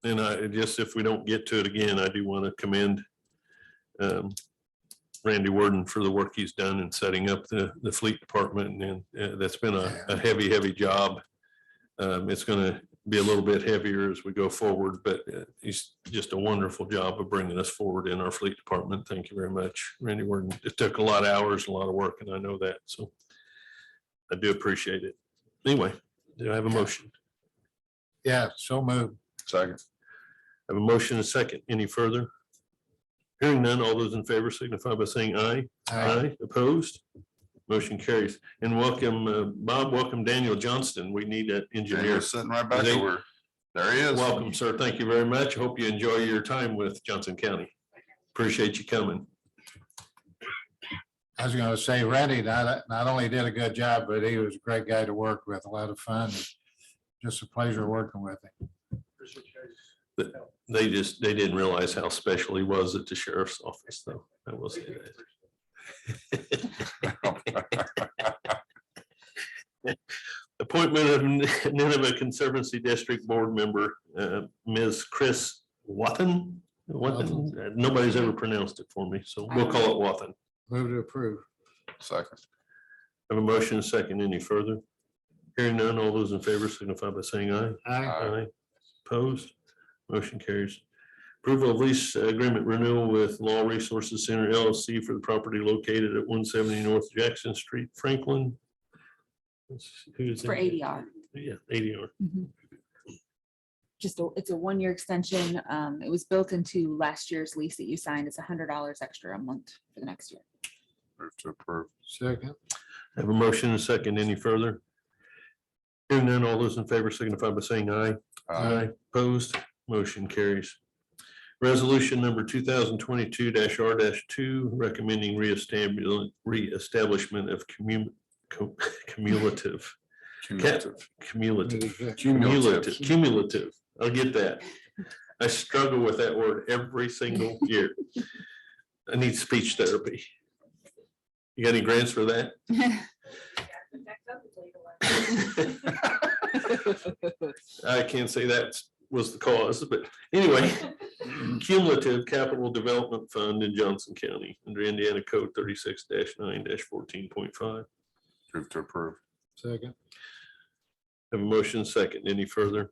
B: And I just, if we don't get to it again, I do want to commend Randy Worden for the work he's done in setting up the fleet department. And that's been a heavy job. It's going to be a little bit heavier as we go forward, but he's just a wonderful job of bringing us forward in our fleet department. Thank you very much, Randy Worden. It took a lot of hours, a lot of work, and I know that. So I do appreciate it. Anyway, do I have a motion?
A: Yeah, so moved.
F: Second.
B: I have a motion and a second. Any further? Hearing none, all those in favor signify by saying aye.
A: Aye.
B: Opposed? Motion carries. And welcome, Bob, welcome Daniel Johnston. We need an engineer.
F: Daniel's sitting right back
B: They-
F: over. There he is.
B: Welcome, sir. Thank you very much. Hope you enjoy your time with Johnson County. Appreciate you coming.
A: I was gonna say Randy not only did a good job, but he was a great guy to work with, a lot of fun. Just a pleasure working with him.
B: They didn't realize how special he was at the sheriff's office, though. I will say that. Appointment of Nineveh Conservancy District Board Member, Ms. Chris Wathen. Nobody's ever pronounced it for me, so we'll call it Wathen.
A: Move to approve.
F: Second.
B: Have a motion and a second. Any further? Hearing none, all those in favor signify by saying aye.
A: Aye.
B: Opposed? Motion carries. Approval of lease agreement renewal with Law Resources Center LLC for the property located at 170 North Jackson Street, Franklin. Who's
C: For
B: in?
C: ADR.
B: Yeah, ADR.
C: It's a one-year extension. It was built into last year's lease that you signed. It's $100 extra a month for the next year.
F: Move to approve.
A: Second.
B: Have a motion and a second. Any further? Hearing none, all those in favor signify by saying aye. Opposed? Motion carries. Resolution number 2022-R-2, recommending reestablishment of cumulative. Cumulative. I'll get that. I struggle with that word every single year. I need speech therapy. You got any grants for that? I can't say that was the cause, but anyway, cumulative capital development fund in Johnson County under Indiana Code 36-9-14.5.
F: Move to approve.
A: Second.
B: Have a motion second. Any further?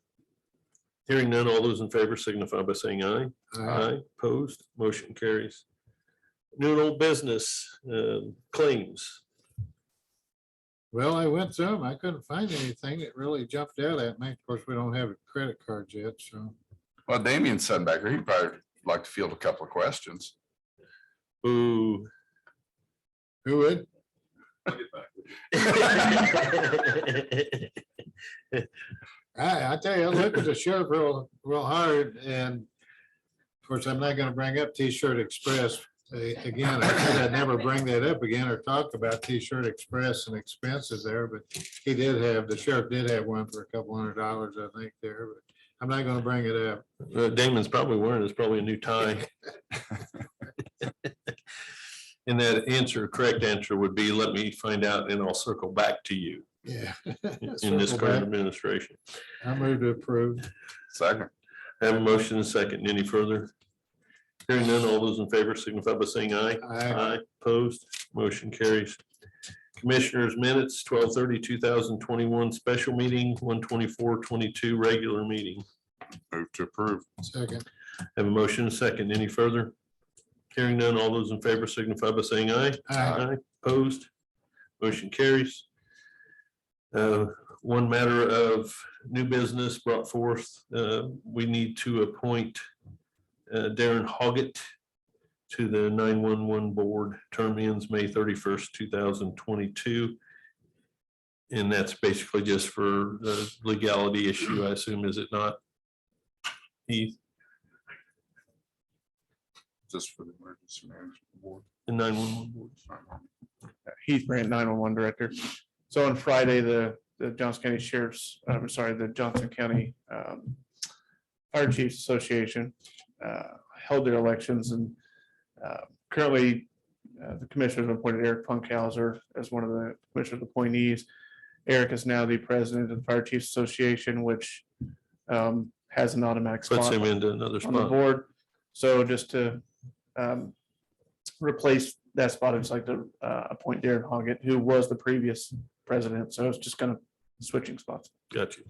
B: Hearing none, all those in favor signify by saying aye.
A: Aye.
B: Opposed, motion carries. New and old business claims.
A: Well, I went through them. I couldn't find anything that really jumped out at me. Of course, we don't have credit cards yet, so.
F: Well, Damien's sitting back there. He'd probably like to field a couple of questions.
B: Ooh.
A: Who would? I tell you, I looked at the sheriff real hard, and of course, I'm not gonna bring up T-Shirt Express. Again, I said I'd never bring that up again or talk about T-Shirt Express and expenses there, but the sheriff did have one for $200, I think there, but I'm not gonna bring it up.
B: Damon's probably wearing is probably a new tie. And that correct answer would be, let me find out and I'll circle back to you
A: Yeah.
B: in this
A: Circle
B: current
A: back.
B: administration.
A: I move to approve.
F: Second.
B: Have a motion and second. Any further? Hearing none, all those in favor signify by saying aye.
A: Aye.
B: Opposed, motion carries. Commissioners minutes, 2021 special meeting, 124-22 regular meeting.
F: Move to approve.
A: Second.
B: Have a motion and second. Any further? Hearing none, all those in favor signify by saying aye.
A: Aye.
B: Opposed, motion carries. One matter of new business brought forth, we need to appoint Darren Hoggett to the 911 board. Term ends May 31st, 2022. And that's basically just for the legality issue, I assume, is it not? Heath,
F: Just for the emergency management board.
B: the 911 board.
N: Heath Brandt, 911 director. So on Friday, the Johnson County Sheriff's, the Johnson County Fire Chiefs Association held their elections, and currently the commissioners appointed Eric Funkhauser as one of the commissioners appointees. Eric is now the president of the Fire Chiefs Association, which has an automatic
B: Puts
N: spot
B: him into another
N: on the
B: spot.
N: board. So just to replace that spot, I'd just like to appoint Darren Hoggett, who was the previous president. So it's just kind of switching spots.
B: Got you.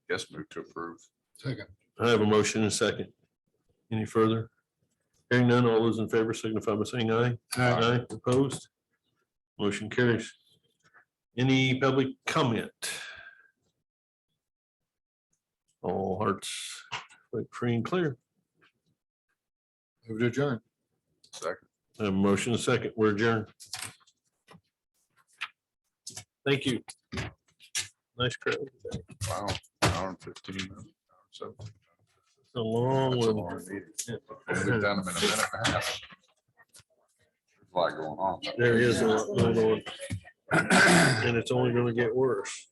F: Yes, move to approve.
A: Second.
B: I have a motion and a second. Any further? Hearing none, all those in favor signify by saying aye. Aye. Opposed? Motion carries. Any public comment? All hearts like free and clear.
A: Move to adjourn.
F: Second.
B: I have a motion and a second. We're adjourned. Thank you. Nice crowd.
F: Wow, hour and 15 minutes. So
B: A long
F: that's a
B: one.
F: long meeting. We've done them in a minute and a half. There's a lot going on.
B: There is a lot going on. And it's only gonna get worse.